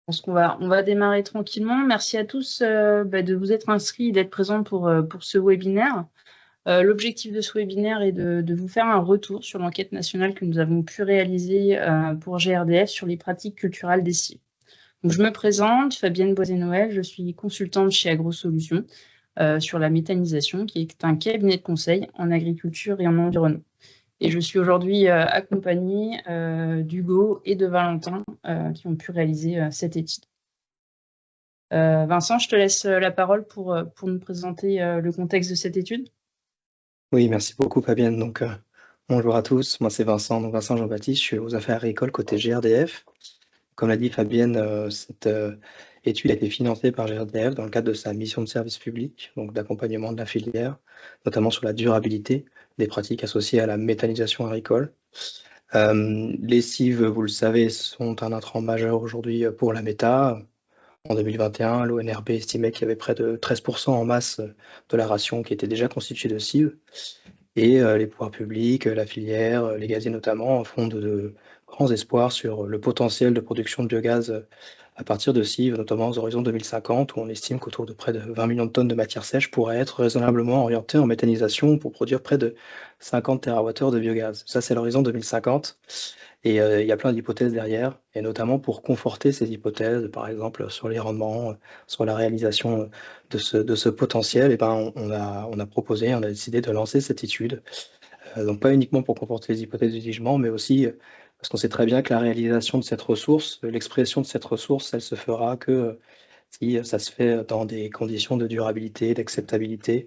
On va démarrer tranquillement. Merci à tous de vous être inscrits et d'être présents pour ce webinaire. L'objectif de ce webinaire est de vous faire un retour sur l'enquête nationale que nous avons pu réaliser pour GRDF sur les pratiques culturales des cives. Donc, je me présente, Fabienne Boisé-Noël, je suis consultante chez AgroSolutions sur la méthanisation, qui est un cabinet de conseil en agriculture et en environnement. Et je suis aujourd'hui accompagnée d'Hugo et de Valentin qui ont pu réaliser cette étude. Vincent, je te laisse la parole pour nous présenter le contexte de cette étude. Oui, merci beaucoup Fabienne. Donc, bonjour à tous, moi c'est Vincent, donc Vincent Jean-Baptiste, je suis aux affaires agricoles côté GRDF. Comme l'a dit Fabienne, cette étude a été financée par GRDF dans le cadre de sa mission de service public, donc d'accompagnement de la filière, notamment sur la durabilité des pratiques associées à la méthanisation agricole. Les cives, vous le savez, sont un intrant majeur aujourd'hui pour la méta. En 2021, l'ONRB estimait qu'il y avait près de 13% en masse de la ration qui était déjà constituée de cives. Et les pouvoirs publics, la filière, les gaziers notamment, font de grands espoirs sur le potentiel de production de biogaz à partir de cives, notamment aux horizons 2050, où on estime qu'autour de près de 20 millions de tonnes de matière sèche pourraient être raisonnablement orientées en méthanisation pour produire près de 50 TWh de biogaz. Ça, c'est l'horizon 2050. Et il y a plein d'hypothèses derrière, et notamment pour conforter ces hypothèses, par exemple sur les rendements, sur la réalisation de ce potentiel, et ben on a proposé, on a décidé de lancer cette étude. Donc pas uniquement pour conforter les hypothèses du jugement, mais aussi parce qu'on sait très bien que la réalisation de cette ressource, l'expression de cette ressource, elle se fera que si ça se fait dans des conditions de durabilité, d'acceptabilité,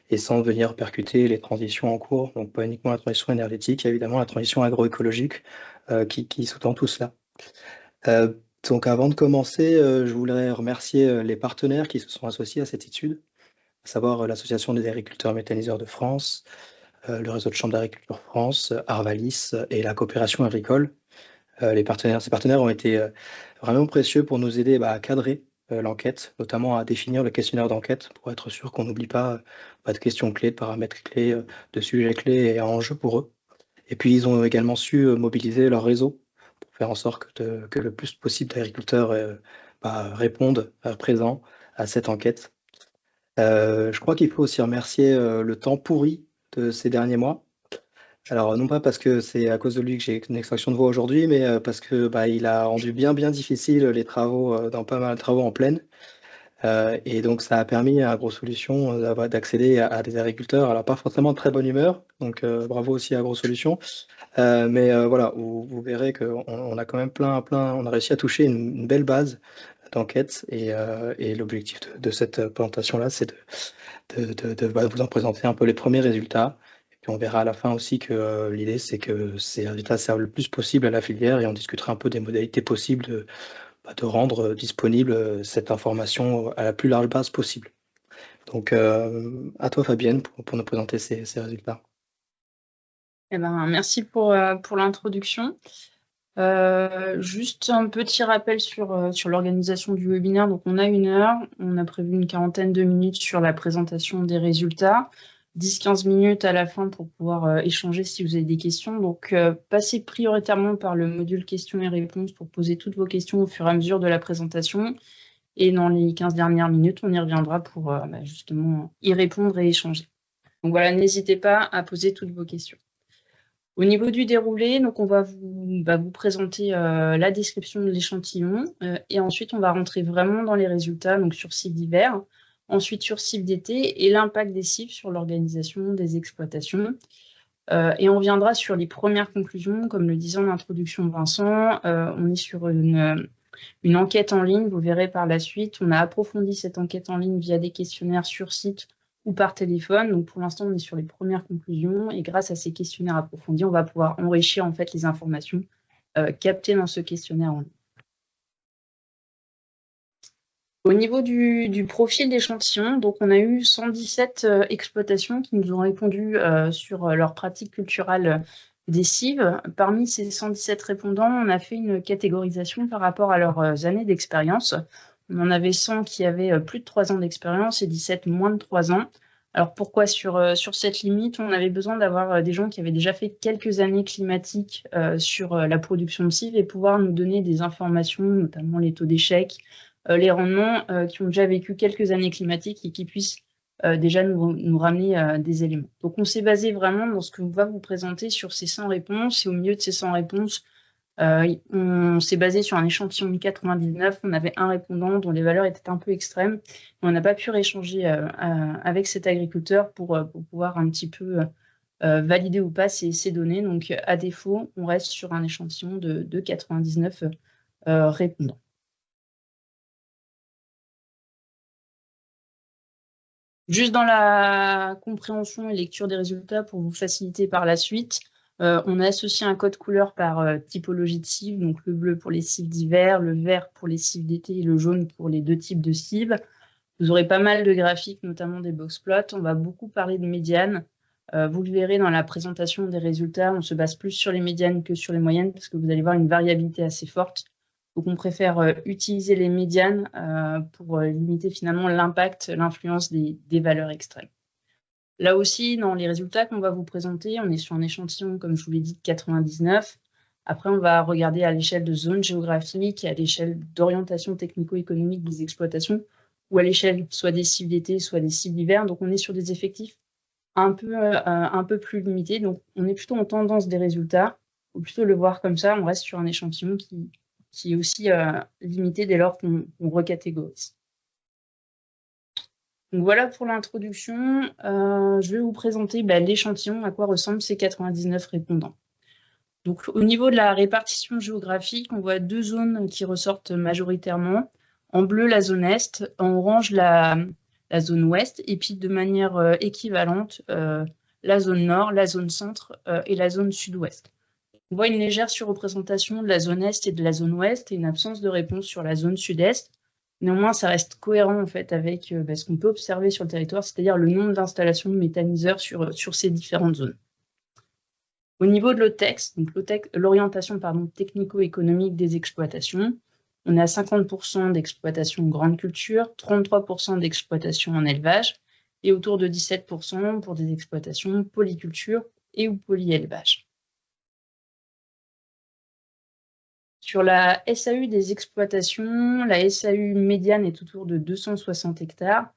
et sans venir percuter les transitions en cours. Donc pas uniquement la transition énergétique, il y a évidemment la transition agroécologique qui sous-tend tout cela. Donc avant de commencer, je voudrais remercier les partenaires qui se sont associés à cette étude, à savoir l'Association des agriculteurs méthaniseurs de France, le réseau de chambres d'agriculture France, Arvalis et la coopération agricole. Ces partenaires ont été vraiment précieux pour nous aider à cadrer l'enquête, notamment à définir le questionnaire d'enquête pour être sûr qu'on n'oublie pas de questions clés, de paramètres clés, de sujets clés et enjeux pour eux. Et puis ils ont également su mobiliser leur réseau pour faire en sorte que le plus possible d'agriculteurs répondent présents à cette enquête. Je crois qu'il faut aussi remercier le temps pourri de ces derniers mois. Alors, non pas parce que c'est à cause de lui que j'ai une extraction de voix aujourd'hui, mais parce que il a rendu bien difficile les travaux, dans pas mal de travaux en plaine. Et donc, ça a permis à AgroSolutions d'accéder à des agriculteurs, alors pas forcément de très bonne humeur, donc bravo aussi à AgroSolutions. Mais voilà, vous verrez qu'on a quand même on a réussi à toucher une belle base d'enquête et l'objectif de cette présentation-là, c'est de vous en présenter un peu les premiers résultats. Et puis on verra à la fin aussi que l'idée, c'est que ces résultats servent le plus possible à la filière et on discutera un peu des modalités possibles de rendre disponible cette information à la plus large base possible. Donc à toi Fabienne pour nous présenter ces résultats. Eh ben, merci pour l'introduction. Juste un petit rappel sur l'organisation du webinaire. Donc, on a 1 heure, on a prévu une quarantaine de minutes sur la présentation des résultats, 10-15 minutes à la fin pour pouvoir échanger si vous avez des questions. Donc, passez prioritairement par le module questions et réponses pour poser toutes vos questions au fur et à mesure de la présentation. Et dans les 15 dernières minutes, on y reviendra pour justement y répondre et échanger. Donc voilà, n'hésitez pas à poser toutes vos questions. Au niveau du déroulé, donc on va vous présenter la description de l'échantillon et ensuite on va rentrer vraiment dans les résultats, donc sur cives d'hiver, ensuite sur cives d'été et l'impact des cives sur l'organisation des exploitations. Et on viendra sur les premières conclusions, comme le disait en introduction Vincent, on est sur une enquête en ligne, vous verrez par la suite, on a approfondi cette enquête en ligne via des questionnaires sur site ou par téléphone. Donc pour l'instant, on est sur les premières conclusions et grâce à ces questionnaires approfondis, on va pouvoir enrichir en fait les informations captées dans ce questionnaire en ligne. Au niveau du profil d'échantillon, donc on a eu 117 exploitations qui nous ont répondu sur leurs pratiques culturales des cives. Parmi ces 117 répondants, on a fait une catégorisation par rapport à leurs années d'expérience. On en avait 100 qui avaient plus de 3 ans d'expérience et 17 moins de 3 ans. Alors pourquoi sur cette limite, on avait besoin d'avoir des gens qui avaient déjà fait quelques années climatiques sur la production de cives et pouvoir nous donner des informations, notamment les taux d'échec, les rendements, qui ont déjà vécu quelques années climatiques et qui puissent déjà nous ramener des éléments. Donc on s'est basé vraiment dans ce que va vous présenter sur ces 100 réponses, et au milieu de ces 100 réponses, on s'est basé sur un échantillon de 99. On avait un répondant dont les valeurs étaient un peu extrêmes. On n'a pas pu rééchanger avec cet agriculteur pour pouvoir un petit peu valider ou pas ces données. Donc, à défaut, on reste sur un échantillon de 99 répondants. Juste dans la compréhension et lecture des résultats pour vous faciliter par la suite, on a associé un code couleur par typologie de cives, donc le bleu pour les cives d'hiver, le vert pour les cives d'été et le jaune pour les deux types de cives. Vous aurez pas mal de graphiques, notamment des box plots. On va beaucoup parler de médianes. Vous le verrez dans la présentation des résultats, on se base plus sur les médianes que sur les moyennes parce que vous allez voir une variabilité assez forte. Donc on préfère utiliser les médianes pour limiter finalement l'impact, l'influence des valeurs extrêmes. Là aussi, dans les résultats qu'on va vous présenter, on est sur un échantillon, comme je vous l'ai dit, de 99. Après, on va regarder à l'échelle de zone géographique, à l'échelle d'orientation technico-économique des exploitations, ou à l'échelle soit des cibles d'été, soit des cibles d'hiver. Donc, on est sur des effectifs un peu plus limités. Donc, on est plutôt en tendance des résultats. Il faut plutôt le voir comme ça. On reste sur un échantillon qui est aussi limité dès lors qu'on recatégorise. Donc voilà pour l'introduction. Je vais vous présenter l'échantillon, à quoi ressemblent ces 99 répondants. Donc, au niveau de la répartition géographique, on voit deux zones qui ressortent majoritairement. En bleu, la zone Est, en orange, la zone Ouest, et puis de manière équivalente, la zone Nord, la zone Centre et la zone Sud-Ouest. On voit une légère surreprésentation de la zone Est et de la zone Ouest et une absence de réponse sur la zone Sud-Est. Néanmoins, ça reste cohérent en fait avec ce qu'on peut observer sur le territoire, c'est-à-dire le nombre d'installations de méthaniseurs sur ces différentes zones. Au niveau de l'OTEX, donc l'orientation technico-économique des exploitations, on est à 50% d'exploitation grande culture, 33% d'exploitation en élevage et autour de 17% pour des exploitations polyculture et ou polyélevage. Sur la SAU des exploitations, la SAU médiane est autour de 260 hectares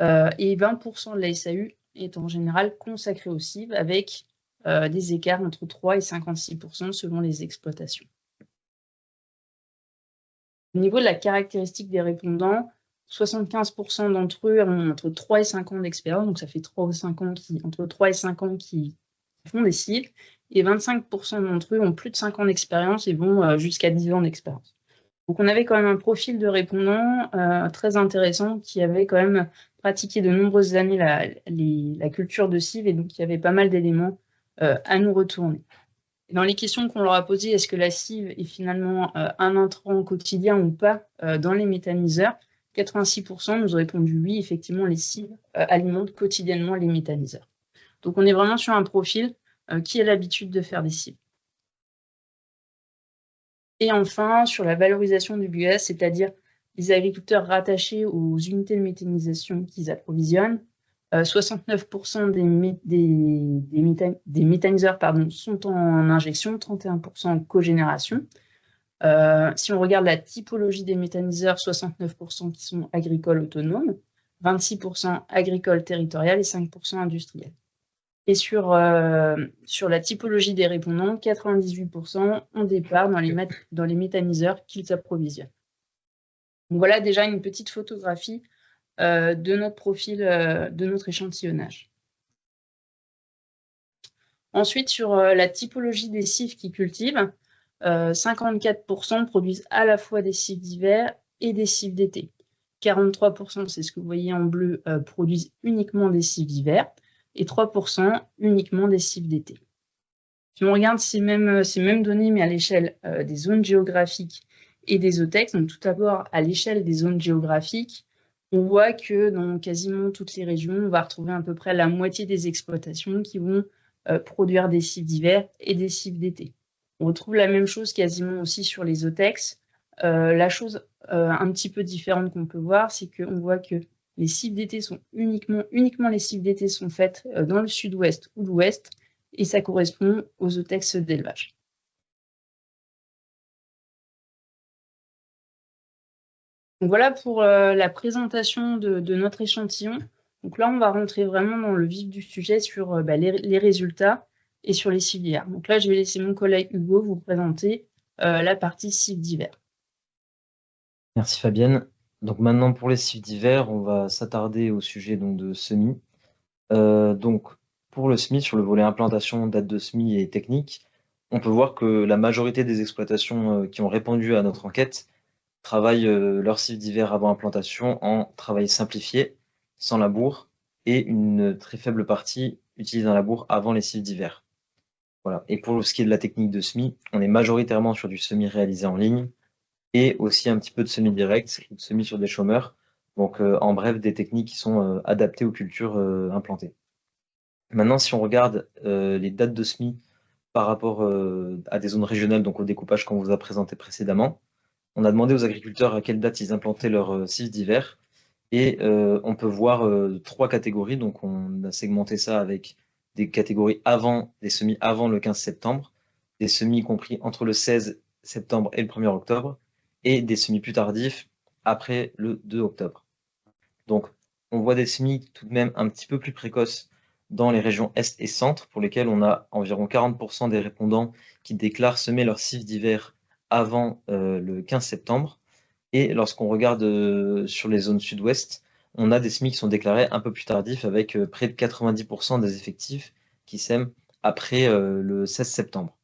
et 20% de la SAU est en général consacrée aux cives avec des écarts entre 3 et 56% selon les exploitations. Au niveau de la caractéristique des répondants, 75% d'entre eux ont entre 3 et 5 ans d'expérience, donc ça fait entre 3 et 5 ans qui font des cives, et 25% d'entre eux ont plus de 5 ans d'expérience et vont jusqu'à 10 ans d'expérience. Donc on avait quand même un profil de répondant très intéressant qui avait quand même pratiqué de nombreuses années la culture de cives et donc il y avait pas mal d'éléments à nous retourner. Dans les questions qu'on leur a posées, est-ce que la cive est finalement un intrant quotidien ou pas dans les méthaniseurs, 86% nous ont répondu oui, effectivement, les cives alimentent quotidiennement les méthaniseurs. Donc, on est vraiment sur un profil qui a l'habitude de faire des cives. Et enfin, sur la valorisation du biogaz, c'est-à-dire les agriculteurs rattachés aux unités de méthanisation qu'ils approvisionnent, 69% des méthaniseurs sont en injection, 31% en cogénération. Si on regarde la typologie des méthaniseurs, 69% qui sont agricoles autonomes, 26% agricoles territoriales et 5% industriels. Et sur la typologie des répondants, 98% ont des parts dans les méthaniseurs qu'ils approvisionnent. Donc voilà déjà une petite photographie de notre profil, de notre échantillonnage. Ensuite, sur la typologie des cives qu'ils cultivent, 54% produisent à la fois des cives d'hiver et des cives d'été. 43%, c'est ce que vous voyez en bleu, produisent uniquement des cives d'hiver et 3% uniquement des cives d'été. Si on regarde ces mêmes données, mais à l'échelle des zones géographiques et des OTEX, donc tout d'abord à l'échelle des zones géographiques, on voit que dans quasiment toutes les régions, on va retrouver à peu près la moitié des exploitations qui vont produire des cives d'hiver et des cives d'été. On retrouve la même chose quasiment aussi sur les OTEX. La chose un petit peu différente qu'on peut voir, c'est qu'on voit que Les cives d'été sont uniquement les cives d'été sont faites dans le sud-ouest ou l'ouest, et ça correspond aux OTEX d'élevage. Donc voilà pour la présentation de notre échantillon. Donc là, on va rentrer vraiment dans le vif du sujet sur les résultats et sur les cives d'hiver. Donc là, je vais laisser mon collègue Hugo vous présenter la partie cives d'hiver. Merci Fabienne. Donc maintenant pour les cives d'hiver, on va s'attarder au sujet donc, de semis. Donc pour le semis, sur le volet implantation, date de semis et technique, on peut voir que la majorité des exploitations qui ont répondu à notre enquête travaillent leur cives d'hiver avant implantation en travail simplifié, sans labour, et une très faible partie utilise un labour avant les cives d'hiver. Voilà. Et pour ce qui est de la technique de semis, on est majoritairement sur du semis réalisé en ligne et aussi un petit peu de semis direct, de semis sur des chômeurs. Donc en bref, des techniques qui sont adaptées aux cultures implantées. Maintenant, si on regarde les dates de semis par rapport à des zones régionales, donc au découpage qu'on vous a présenté précédemment, on a demandé aux agriculteurs à quelle date ils implantaient leurs cives d'hiver. Et on peut voir 3 catégories. Donc on a segmenté ça avec des catégories des semis avant le 15 septembre, des semis compris entre le 16 septembre et le 1er octobre, et des semis plus tardifs après le 2 octobre. Donc on voit des semis tout de même un petit peu plus précoces dans les régions Est et Centre, pour lesquelles on a environ 40% des répondants qui déclarent semer leurs cives d'hiver avant le 15 septembre. Et lorsqu'on regarde sur les zones sud-ouest, on a des semis qui sont déclarés un peu plus tardifs, avec près de 90% des effectifs qui sèment après le 16 septembre.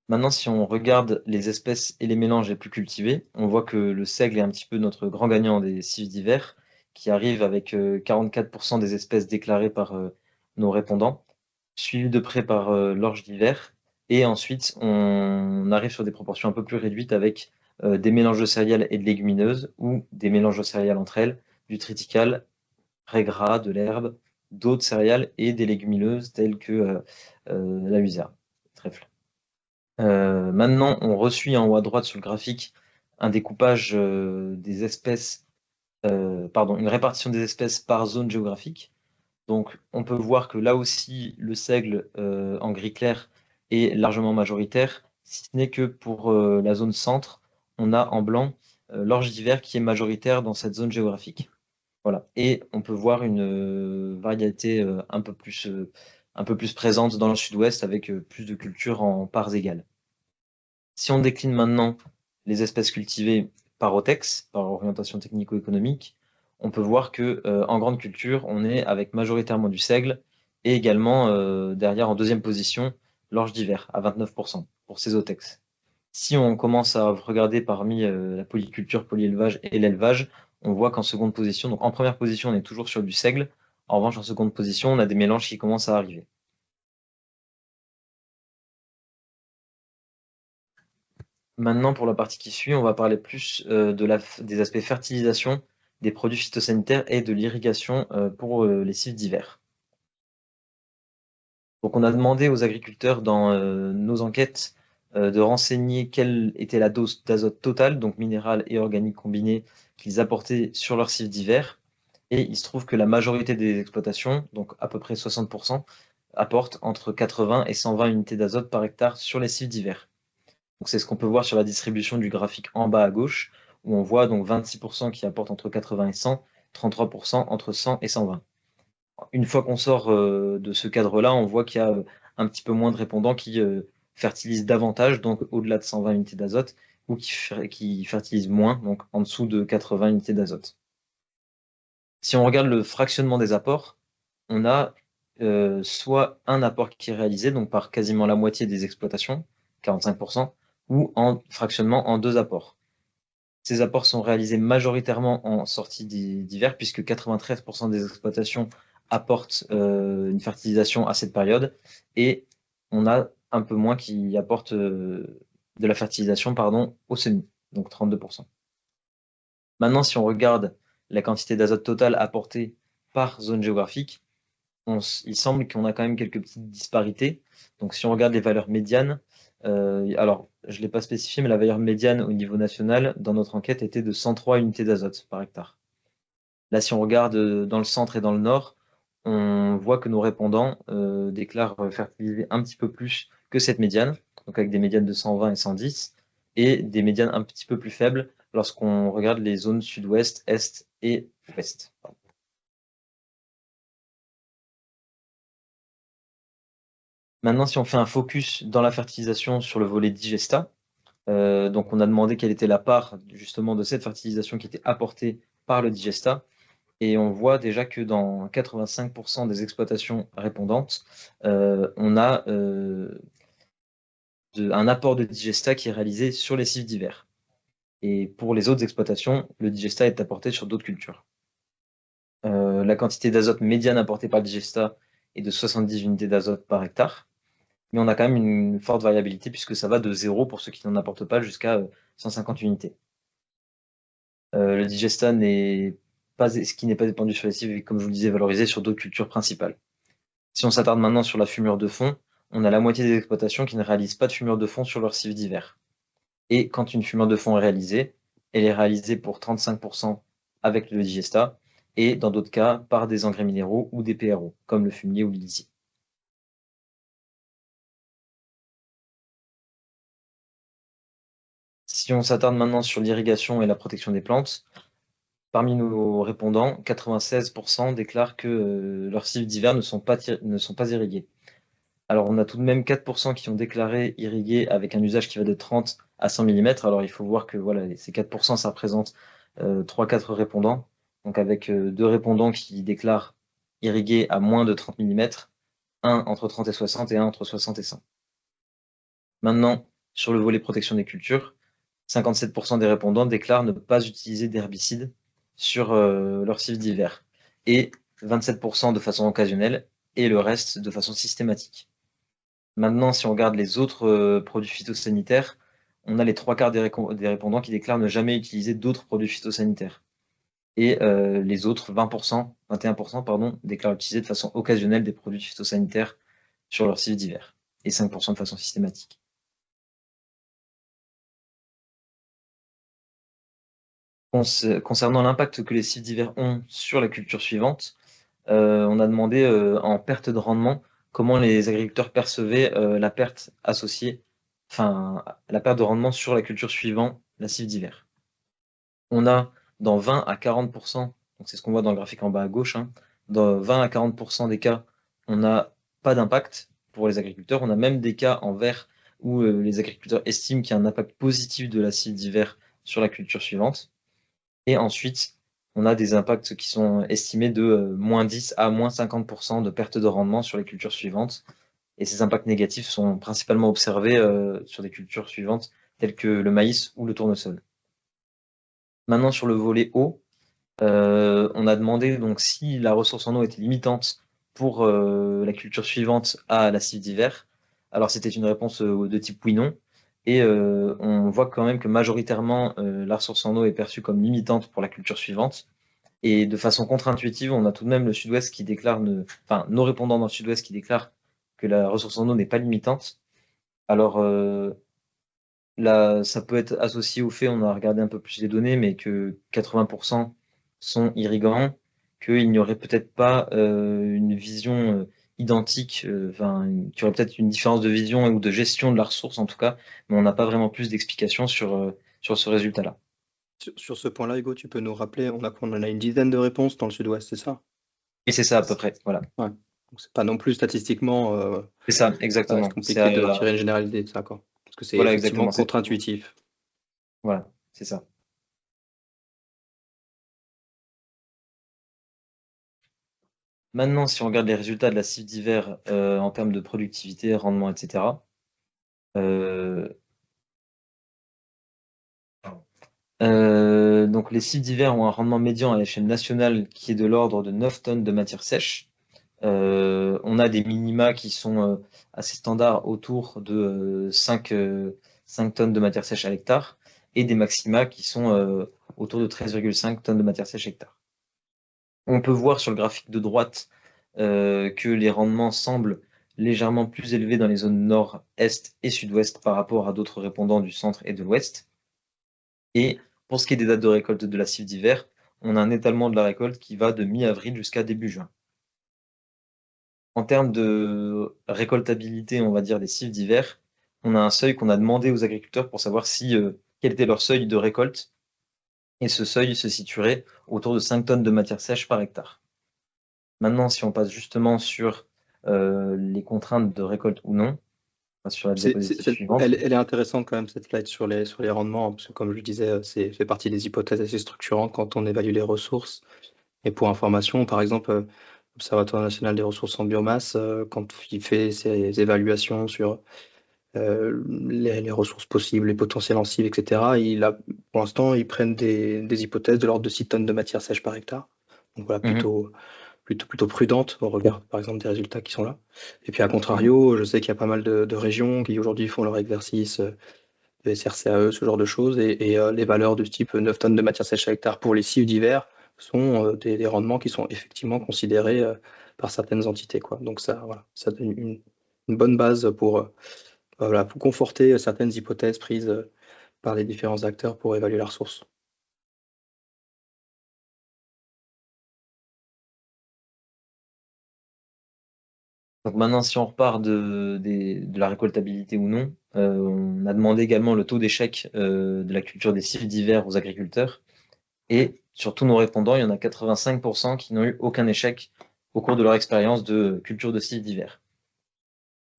Maintenant, si on regarde les espèces et les mélanges les plus cultivés, on voit que le seigle est un petit peu notre grand gagnant des cives d'hiver, qui arrive avec 44% des espèces déclarées par nos répondants, suivi de près par l'orge d'hiver. Et ensuite, on arrive sur des proportions un peu plus réduites avec des mélanges de céréales et de légumineuses, ou des mélanges de céréales entre elles, du triticale, pré gras, de l'herbe, d'autres céréales et des légumineuses telles que la luzerne, trèfle. Maintenant, on resuit en haut à droite sur le graphique un découpage des espèces, une répartition des espèces par zone géographique. Donc, on peut voir que là aussi, le seigle en gris clair est largement majoritaire, si ce n'est que pour la zone centre, on a en blanc l'orge d'hiver qui est majoritaire dans cette zone géographique. Voilà. Et on peut voir une variété un peu plus présente dans le sud-ouest avec plus de cultures en parts égales. Si on décline maintenant les espèces cultivées par OTEX, par orientation technico-économique, on peut voir que en grande culture, on est avec majoritairement du seigle et également derrière en deuxième position l'orge d'hiver à 29% pour ces OTEX. Si on commence à regarder parmi la polyculture, polyélevage et l'élevage, on voit qu'en seconde position, donc en première position, on est toujours sur du seigle. En revanche, en seconde position, on a des mélanges qui commencent à arriver. Maintenant, pour la partie qui suit, on va parler plus des aspects fertilisation, des produits phytosanitaires et de l'irrigation pour les cives d'hiver. Donc, on a demandé aux agriculteurs dans nos enquêtes de renseigner quelle était la dose d'azote totale, donc minérale et organique combinée, qu'ils apportaient sur leurs cives d'hiver. Et il se trouve que la majorité des exploitations, donc à peu près 60%, apportent entre 80 et 120 unités d'azote par hectare sur les cives d'hiver. Donc c'est ce qu'on peut voir sur la distribution du graphique en bas à gauche, où on voit donc 26% qui apportent entre 80 et 100, 33% entre 100 et 120. Une fois qu'on sort de ce cadre-là, on voit qu'il y a un petit peu moins de répondants qui fertilisent davantage, donc au-delà de 120 unités d'azote, ou qui fertilisent moins, donc en dessous de 80 unités d'azote. Si on regarde le fractionnement des apports, on a soit un apport qui est réalisé, donc par quasiment la moitié des exploitations, 45%, ou en fractionnement en 2 apports. Ces apports sont réalisés majoritairement en sortie d'hiver, puisque 93% des exploitations apportent une fertilisation à cette période, et on a un peu moins qui apportent de la fertilisation au semis, donc 32%. Maintenant, si on regarde la quantité d'azote totale apportée par zone géographique, il semble qu'on a quand même quelques petites disparités. Donc si on regarde les valeurs médianes, Alors, je ne l'ai pas spécifié, mais la valeur médiane au niveau national dans notre enquête était de 103 unités d'azote par hectare. Là, si on regarde dans le centre et dans le nord, on voit que nos répondants déclarent fertiliser un petit peu plus que cette médiane, donc avec des médianes de 120 et 110, et des médianes un petit peu plus faibles lorsqu'on regarde les zones sud-ouest, est et ouest. Maintenant, si on fait un focus dans la fertilisation sur le volet digestat, donc on a demandé quelle était la part justement de cette fertilisation qui était apportée par le digestat, et on voit déjà que dans 85% des exploitations répondantes, on a un apport de digestat qui est réalisé sur les cives d'hiver. Et pour les autres exploitations, le digestat est apporté sur d'autres cultures. La quantité d'azote médiane apportée par le digestat est de 70 unités d'azote par hectare. Mais on a quand même une forte variabilité puisque ça va de 0 pour ceux qui n'en apportent pas jusqu'à 150 unités. Le digestat ce qui n'est pas dépendu sur les cives est, comme je vous le disais, valorisé sur d'autres cultures principales. Si on s'attarde maintenant sur la fumure de fond, on a la moitié des exploitations qui ne réalisent pas de fumure de fond sur leurs cives d'hiver. Et quand une fumure de fond est réalisée, elle est réalisée pour 35% avec le digestat et dans d'autres cas par des engrais minéraux ou des PRO, comme le fumier ou le lisier. Si on s'attarde maintenant sur l'irrigation et la protection des plantes, parmi nos répondants, 96% déclarent que leurs cives d'hiver ne sont pas irriguées. Alors, on a tout de même 4% qui ont déclaré irriguer avec un usage qui va de 30 à 100 mm. Alors, il faut voir que voilà, ces 4%, ça représente 3-4 répondants. Donc, avec 2 répondants qui déclarent irriguer à moins de 30 mm, un entre 30 et 60 et un entre 60 et 100. Maintenant, sur le volet protection des cultures, 57% des répondants déclarent ne pas utiliser d'herbicides sur leurs cives d'hiver et 27% de façon occasionnelle et le reste de façon systématique. Maintenant, si on regarde les autres produits phytosanitaires, on a les 3/4 des répondants qui déclarent ne jamais utiliser d'autres produits phytosanitaires. Et les autres 21% pardon, déclarent utiliser de façon occasionnelle des produits phytosanitaires sur leurs cives d'hiver et 5% de façon systématique. Concernant l'impact que les cives d'hiver ont sur la culture suivante, on a demandé en perte de rendement comment les agriculteurs percevaient la perte associée, enfin la perte de rendement sur la culture suivant la cive d'hiver. On a dans 20 à 40%, donc c'est ce qu'on voit dans le graphique en bas à gauche, hein, dans 20 à 40% des cas, on n'a pas d'impact pour les agriculteurs. On a même des cas en vert où les agriculteurs estiment qu'il y a un impact positif de la cive d'hiver sur la culture suivante. Et ensuite, on a des impacts qui sont estimés de moins 10 à moins 50% de perte de rendement sur les cultures suivantes. Et ces impacts négatifs sont principalement observés sur des cultures suivantes telles que le maïs ou le tournesol. Maintenant, sur le volet eau, on a demandé donc si la ressource en eau était limitante pour la culture suivante à la cive d'hiver. Alors, c'était une réponse de type oui-non. Et on voit quand même que majoritairement, la ressource en eau est perçue comme limitante pour la culture suivante. Et de façon contre-intuitive, on a tout de même le sud-ouest qui déclare, enfin, nos répondants dans le sud-ouest qui déclarent que la ressource en eau n'est pas limitante. Alors là, ça peut être associé au fait, on a regardé un peu plus les données, mais que 80% sont irrigants, qu'il n'y aurait peut-être pas une vision identique, enfin, qu'il y aurait peut-être une différence de vision ou de gestion de la ressource en tout cas, mais on n'a pas vraiment plus d'explications sur ce résultat-là. Sur ce point-là, Hugo, tu peux nous rappeler, on en a une dizaine de réponses dans le sud-ouest, c'est ça? Et c'est ça à peu près, voilà. Ouais. Donc c'est pas non plus statistiquement C'est ça, exactement. c'est compliqué de tirer une généralité de ça, quoi. Parce que c'est Voilà, effectivement exactement. contre-intuitif. Voilà, c'est ça. Maintenant, si on regarde les résultats de la cive d'hiver en termes de productivité, rendement, etc. Donc les cives d'hiver ont un rendement médian à l'échelle nationale qui est de l'ordre de 9 tonnes de matière sèche. On a des minima qui sont assez standards autour de 5 tonnes de matière sèche à l'hectare et des maxima qui sont autour de 13,5 tonnes de matière sèche à l'hectare. On peut voir sur le graphique de droite que les rendements semblent légèrement plus élevé dans les zones nord, est et sud-ouest par rapport à d'autres répondants du centre et de l'ouest. Et pour ce qui est des dates de récolte de la cive d'hiver, on a un étalement de la récolte qui va de mi-avril jusqu'à début juin. En termes de récoltabilité, on va dire, des cives d'hiver, on a un seuil qu'on a demandé aux agriculteurs pour savoir quel était leur seuil de récolte. Et ce seuil se situerait autour de 5 tonnes de matière sèche par hectare. Maintenant, si on passe justement sur les contraintes de récolte ou non, sur la diapositive suivante. Elle est intéressante quand même, cette slide sur les rendements, hein, parce que comme je disais, c'est fait partie des hypothèses assez structurantes quand on évalue les ressources. Et pour information, par exemple, l'Observatoire national des ressources en biomasse, quand il fait ses évaluations sur les ressources possibles, les potentiels en cives, etc., pour l'instant, ils prennent des hypothèses de l'ordre de 6 tonnes de matière sèche par hectare. Donc voilà, plutôt prudente au regard, par exemple, des résultats qui sont là. Et puis, à contrario, je sais qu'il y a pas mal de régions qui aujourd'hui font leur exercice de SRCAE, ce genre de choses, et les valeurs de ce type 9 tonnes de matière sèche à hectare pour les cives d'hiver sont des rendements qui sont effectivement considérés par certaines entités, quoi. Donc ça, voilà, ça donne une bonne base pour conforter certaines hypothèses prises par les différents acteurs pour évaluer la ressource. Donc maintenant, si on repart de la récoltabilité ou non, on a demandé également le taux d'échec de la culture des cives d'hiver aux agriculteurs. Et sur tous nos répondants, il y en a 85% qui n'ont eu aucun échec au cours de leur expérience de culture de cives d'hiver.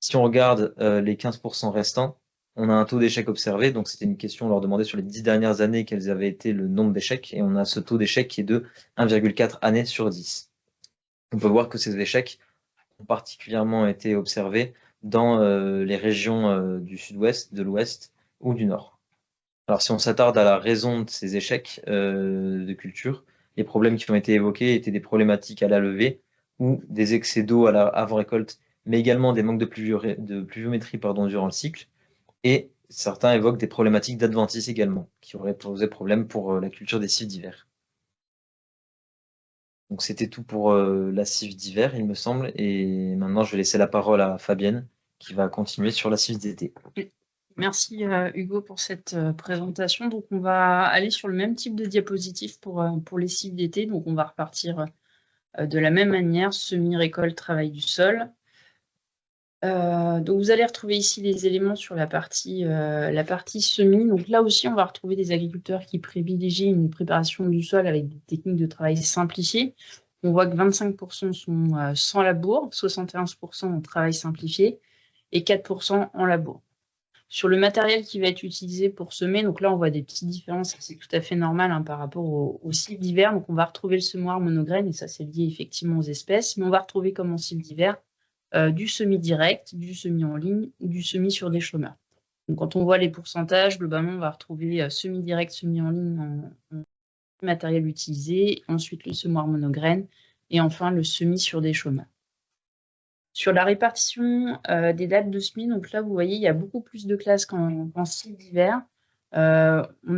Si on regarde les 15% restants, on a un taux d'échec observé. Donc c'était une question, on leur demandait sur les 10 dernières années quels avaient été le nombre d'échecs. Et on a ce taux d'échec qui est de 1,4 années sur 10. On peut voir que ces échecs ont particulièrement été observés dans les régions du sud-ouest, de l'ouest ou du nord. Alors si on s'attarde à la raison de ces échecs de culture, les problèmes qui ont été évoqués étaient des problématiques à la levée ou des excès d'eau avant récolte, mais également des manques de pluviométrie durant le cycle. Et certains évoquent des problématiques d'adventice également, qui auraient posé problème pour la culture des cives d'hiver. Donc c'était tout pour la cive d'hiver, il me semble. Et maintenant, je vais laisser la parole à Fabienne, qui va continuer sur la cive d'été. Merci Hugo pour cette présentation. Donc on va aller sur le même type de diapositive pour les cives d'été. Donc on va repartir de la même manière, semi-récolte, travail du sol. Donc vous allez retrouver ici les éléments sur la partie semis. Donc là aussi, on va retrouver des agriculteurs qui privilégient une préparation du sol avec des techniques de travail simplifiées. On voit que 25% sont sans labour, 71% en travail simplifié et 4% en labour. Sur le matériel qui va être utilisé pour semer, donc là on voit des petites différences, c'est tout à fait normal par rapport aux cives d'hiver. Donc on va retrouver le semoir monograine et ça c'est lié effectivement aux espèces, mais on va retrouver comme en cives d'hiver du semis direct, du semis en ligne ou du semis sur des chômeurs. Donc quand on voit les pourcentages, globalement on va retrouver semis direct, semis en ligne en matériel utilisé, ensuite le semoir monograine et enfin le semis sur des chômeurs. Sur la répartition des dates de semis, donc là, vous voyez, il y a beaucoup plus de classes qu'en cives d'hiver. On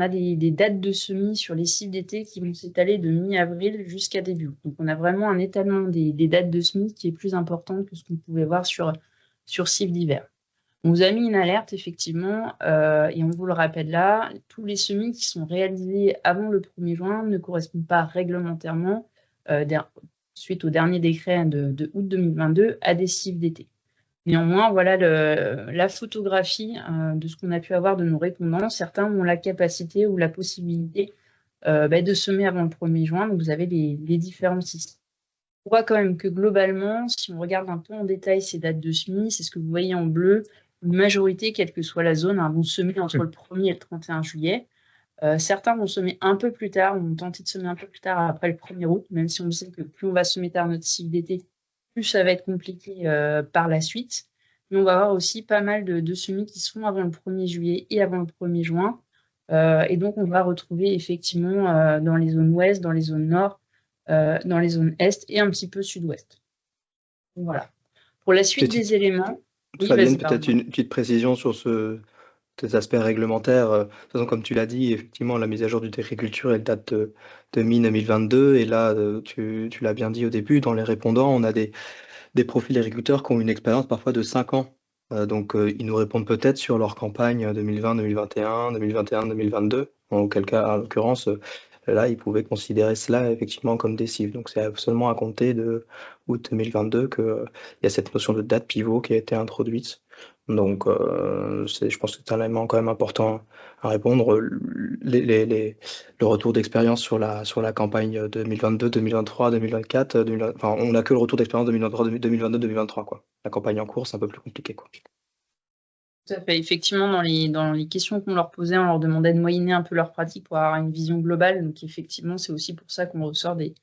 a des dates de semis sur les cives d'été qui vont s'étaler de mi-avril jusqu'à début août. Donc, on a vraiment un étalement des dates de semis qui est plus important que ce qu'on pouvait voir sur cives d'hiver. On vous a mis une alerte, effectivement, et on vous le rappelle là, tous les semis qui sont réalisés avant le 1er juin ne correspondent pas réglementairement suite au dernier décret de août 2022 à des cives d'été. Néanmoins, voilà la photographie de ce qu'on a pu avoir de nos répondants. Certains ont la capacité ou la possibilité de semer avant le 1er juin. Donc, vous avez les différents systèmes. On voit quand même que globalement, si on regarde un peu en détail ces dates de semis, c'est ce que vous voyez en bleu, une majorité, quelle que soit la zone, vont semer entre le 1er et le 31 juillet. Certains vont semer un peu plus tard, vont tenter de semer un peu plus tard après le 1er août, même si on sait que plus on va semer tard notre cive d'été, plus ça va être compliqué par la suite. Mais on va avoir aussi pas mal de semis qui se font avant le 1er juillet et avant le 1er juin. Et donc, on va retrouver effectivement dans les zones ouest, dans les zones nord, dans les zones est et un petit peu sud-ouest. Voilà. Pour la suite des éléments... Fabienne, peut-être une petite précision sur ce des aspects réglementaires, de toute façon, comme tu l'as dit, effectivement, la mise à jour du décret culture, elle date de mi-2022. Et là, tu l'as bien dit au début, dans les répondants, on a des profils d'agriculteurs qui ont une expérience parfois de 5 ans. Donc, ils nous répondent peut-être sur leur campagne 2020, 2021, 2021, 2022. Auquel cas, en l'occurrence, là, ils pouvaient considérer cela effectivement comme des cives. Donc, c'est seulement à compter de août 2022 qu'il y a cette notion de date pivot qui a été introduite. Donc, je pense que c'est un élément quand même important à répondre. Le retour d'expérience sur la campagne 2022, 2023, 2024, enfin, on n'a que le retour d'expérience 2023, 2022, 2023, quoi. La campagne en cours, c'est un peu plus compliqué, quoi. Tout à fait. Effectivement, dans les questions qu'on leur posait, on leur demandait de moyenner un peu leur pratique pour avoir une vision globale. Donc, effectivement, c'est aussi pour ça qu'on ressort des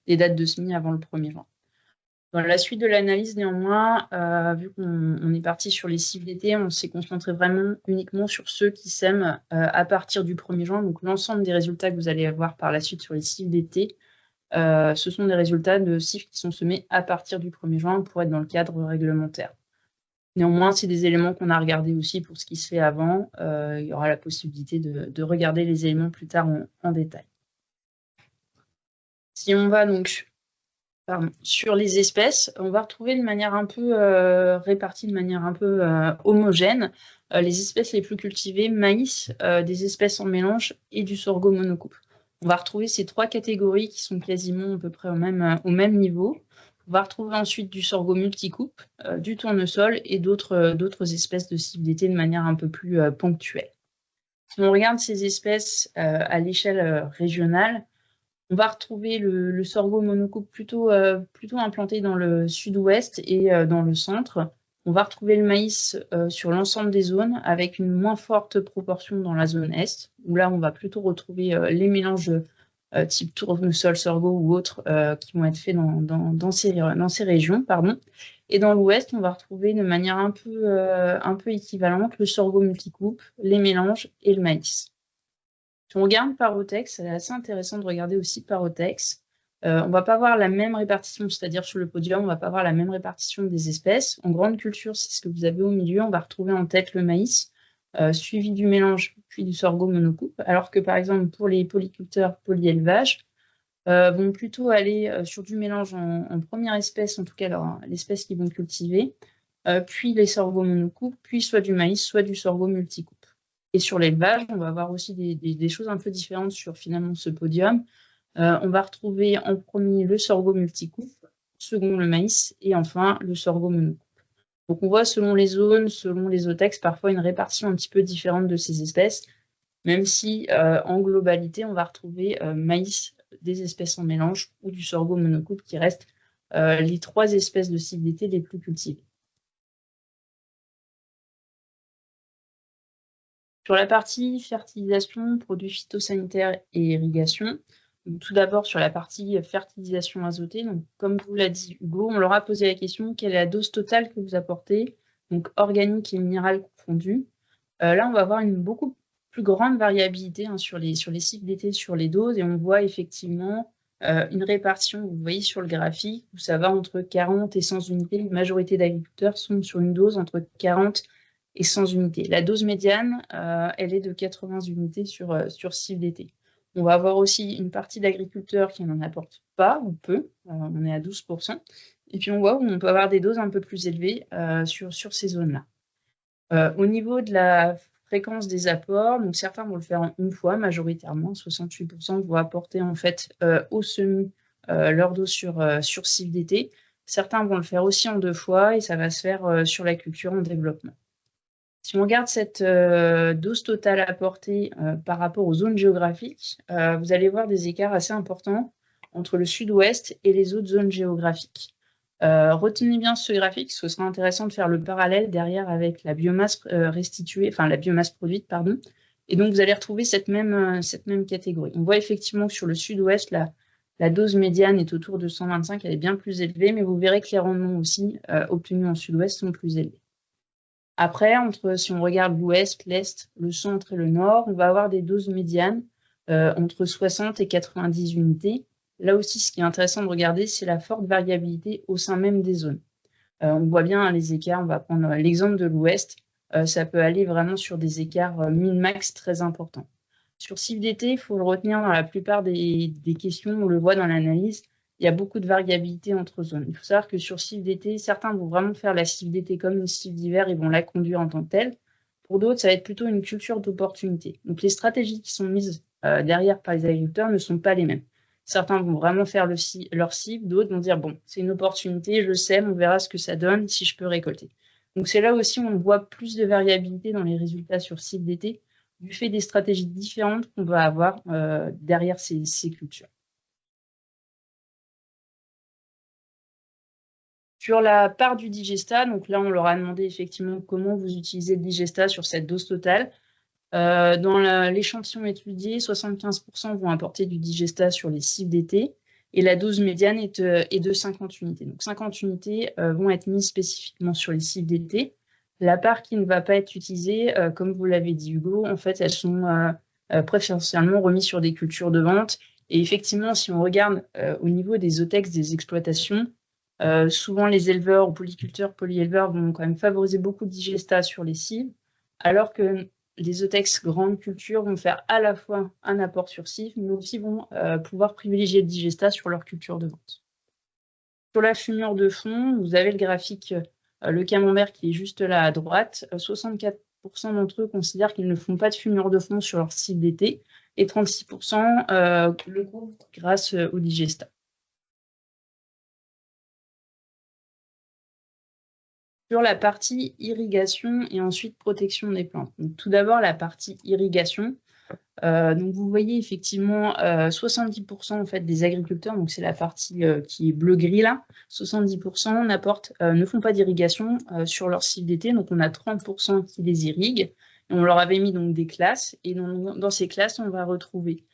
dates de semis avant le 1er juin. Dans la suite de l'analyse, néanmoins, vu qu'on est parti sur les cives d'été, on s'est concentré vraiment uniquement sur ceux qui sèment à partir du 1er juin. Donc, l'ensemble des résultats que vous allez avoir par la suite sur les cives d'été, ce sont des résultats de cives qui sont semés à partir du 1er juin pour être dans le cadre réglementaire. Néanmoins, c'est des éléments qu'on a regardés aussi pour ce qui se fait avant. Il y aura la possibilité de regarder les éléments plus tard en détail. Si on va donc sur les espèces, on va retrouver de manière un peu répartie, de manière un peu homogène, les espèces les plus cultivées, maïs, des espèces en mélange et du sorgho monocoupe. On va retrouver ces 3 catégories qui sont quasiment à peu près au même niveau. On va retrouver ensuite du sorgho multicoupe, du tournesol et d'autres espèces de cives d'été de manière un peu plus ponctuelle. Si on regarde ces espèces à l'échelle régionale, on va retrouver le sorgho monocoupe plutôt implanté dans le sud-ouest et dans le centre. On va retrouver le maïs sur l'ensemble des zones avec une moins forte proportion dans la zone est, où là on va plutôt retrouver les mélanges type tournesol, sorgho ou autres qui vont être faits dans ces régions. Et dans l'ouest, on va retrouver de manière un peu équivalente le sorgho multicoupe, les mélanges et le maïs. Si on regarde par OTEX, c'est assez intéressant de regarder aussi par OTEX. On ne va pas avoir la même répartition, c'est-à-dire sur le podium, on ne va pas avoir la même répartition des espèces. En grande culture, c'est ce que vous avez au milieu. On va retrouver en tête le maïs, suivi du mélange, puis du sorgho monocoupe. Alors que par exemple, pour les polyculteurs polyélevage, vont plutôt aller sur du mélange en première espèce, en tout cas l'espèce qu'ils vont cultiver, puis les sorgho monocoupes, puis soit du maïs, soit du sorgho multicoupe. Et sur l'élevage, on va avoir aussi des choses un peu différentes sur finalement ce podium. On va retrouver en premier le sorgho multicoupe, second le maïs et enfin le sorgho monocoupe. Donc on voit selon les zones, selon les OTEX, parfois une répartition un petit peu différente de ces espèces, même si en globalité, on va retrouver maïs, des espèces en mélange ou du sorgho monocoupe qui restent les 3 espèces de cives d'été les plus cultivées. Sur la partie fertilisation, produits phytosanitaires et irrigation, donc tout d'abord sur la partie fertilisation azotée, donc comme vous l'a dit Hugo, on leur a posé la question quelle est la dose totale que vous apportez, donc organique et minérale confondues. Là, on va avoir une beaucoup plus grande variabilité sur les cives d'été, sur les doses, et on voit effectivement une répartition, vous voyez sur le graphique, où ça va entre 40 et 100 unités. La majorité d'agriculteurs sont sur une dose entre 40 et 100 unités. La dose médiane, elle est de 80 unités sur cives d'été. On va avoir aussi une partie d'agriculteurs qui n'en apportent pas ou peu, on est à 12%. Et puis on voit où on peut avoir des doses un peu plus élevées sur ces zones-là. Au niveau de la fréquence des apports, donc certains vont le faire en une fois, majoritairement, 68% vont apporter en fait au semis leur dose sur cives d'été. Certains vont le faire aussi en 2 fois et ça va se faire sur la culture en développement. Si on regarde cette dose totale apportée par rapport aux zones géographiques, vous allez voir des écarts assez importants entre le sud-ouest et les autres zones géographiques. Retenez bien ce graphique, ce sera intéressant de faire le parallèle derrière avec la biomasse restituée, enfin la biomasse produite, pardon. Et donc vous allez retrouver cette même catégorie. On voit effectivement que sur le sud-ouest, la dose médiane est autour de 125, elle est bien plus élevée, mais vous verrez que les rendements aussi obtenus en sud-ouest sont plus élevés. Après, si on regarde l'ouest, l'est, le centre et le nord, on va avoir des doses médianes entre 60 et 90 unités. Là aussi, ce qui est intéressant de regarder, c'est la forte variabilité au sein même des zones. On voit bien les écarts, on va prendre l'exemple de l'ouest. ça peut aller vraiment sur des écarts min-max très importants. Sur cible d'été, il faut le retenir dans la plupart des questions, on le voit dans l'analyse, il y a beaucoup de variabilité entre zones. Il faut savoir que sur cible d'été, certains vont vraiment faire la cible d'été comme une cible d'hiver et vont la conduire en tant que telle. Pour d'autres, ça va être plutôt une culture d'opportunité. Donc les stratégies qui sont mises derrière par les agriculteurs ne sont pas les mêmes. Certains vont vraiment faire leur cible, d'autres vont dire bon, c'est une opportunité, je sème, on verra ce que ça donne, si je peux récolter. Donc c'est là aussi où on voit plus de variabilité dans les résultats sur cible d'été, du fait des stratégies différentes qu'on va avoir derrière ces cultures. Sur la part du digestat, donc là on leur a demandé effectivement comment vous utilisez le digestat sur cette dose totale. Dans l'échantillon étudié, 75% vont apporter du digestat sur les cibles d'été et la dose médiane est de 50 unités. Donc 50 unités vont être mises spécifiquement sur les cibles d'été. La part qui ne va pas être utilisée, comme vous l'avez dit Hugo, en fait elles sont préférentiellement remises sur des cultures de vente. Et effectivement, si on regarde au niveau des OTEX des exploitations, souvent les éleveurs ou polyculteurs, polyéleveurs vont quand même favoriser beaucoup de digestat sur les cibles, alors que les OTEX grandes cultures vont faire à la fois un apport sur cible, mais aussi vont pouvoir privilégier le digestat sur leur culture de vente. Sur la fumure de fond, vous avez le graphique, le camembert qui est juste là à droite. 64% d'entre eux considèrent qu'ils ne font pas de fumure de fond sur leur cible d'été et 36% le couvrent grâce au digestat. Sur la partie irrigation et ensuite protection des plantes. Donc, tout d'abord, la partie irrigation. Donc, vous voyez effectivement 70% en fait, des agriculteurs, donc c'est la partie qui est bleu-gris là, 70% ne font pas d'irrigation sur leur cible d'été. Donc, on a 30% qui les irriguent. Et on leur avait mis donc des classes. Et dans ces classes, on va retrouver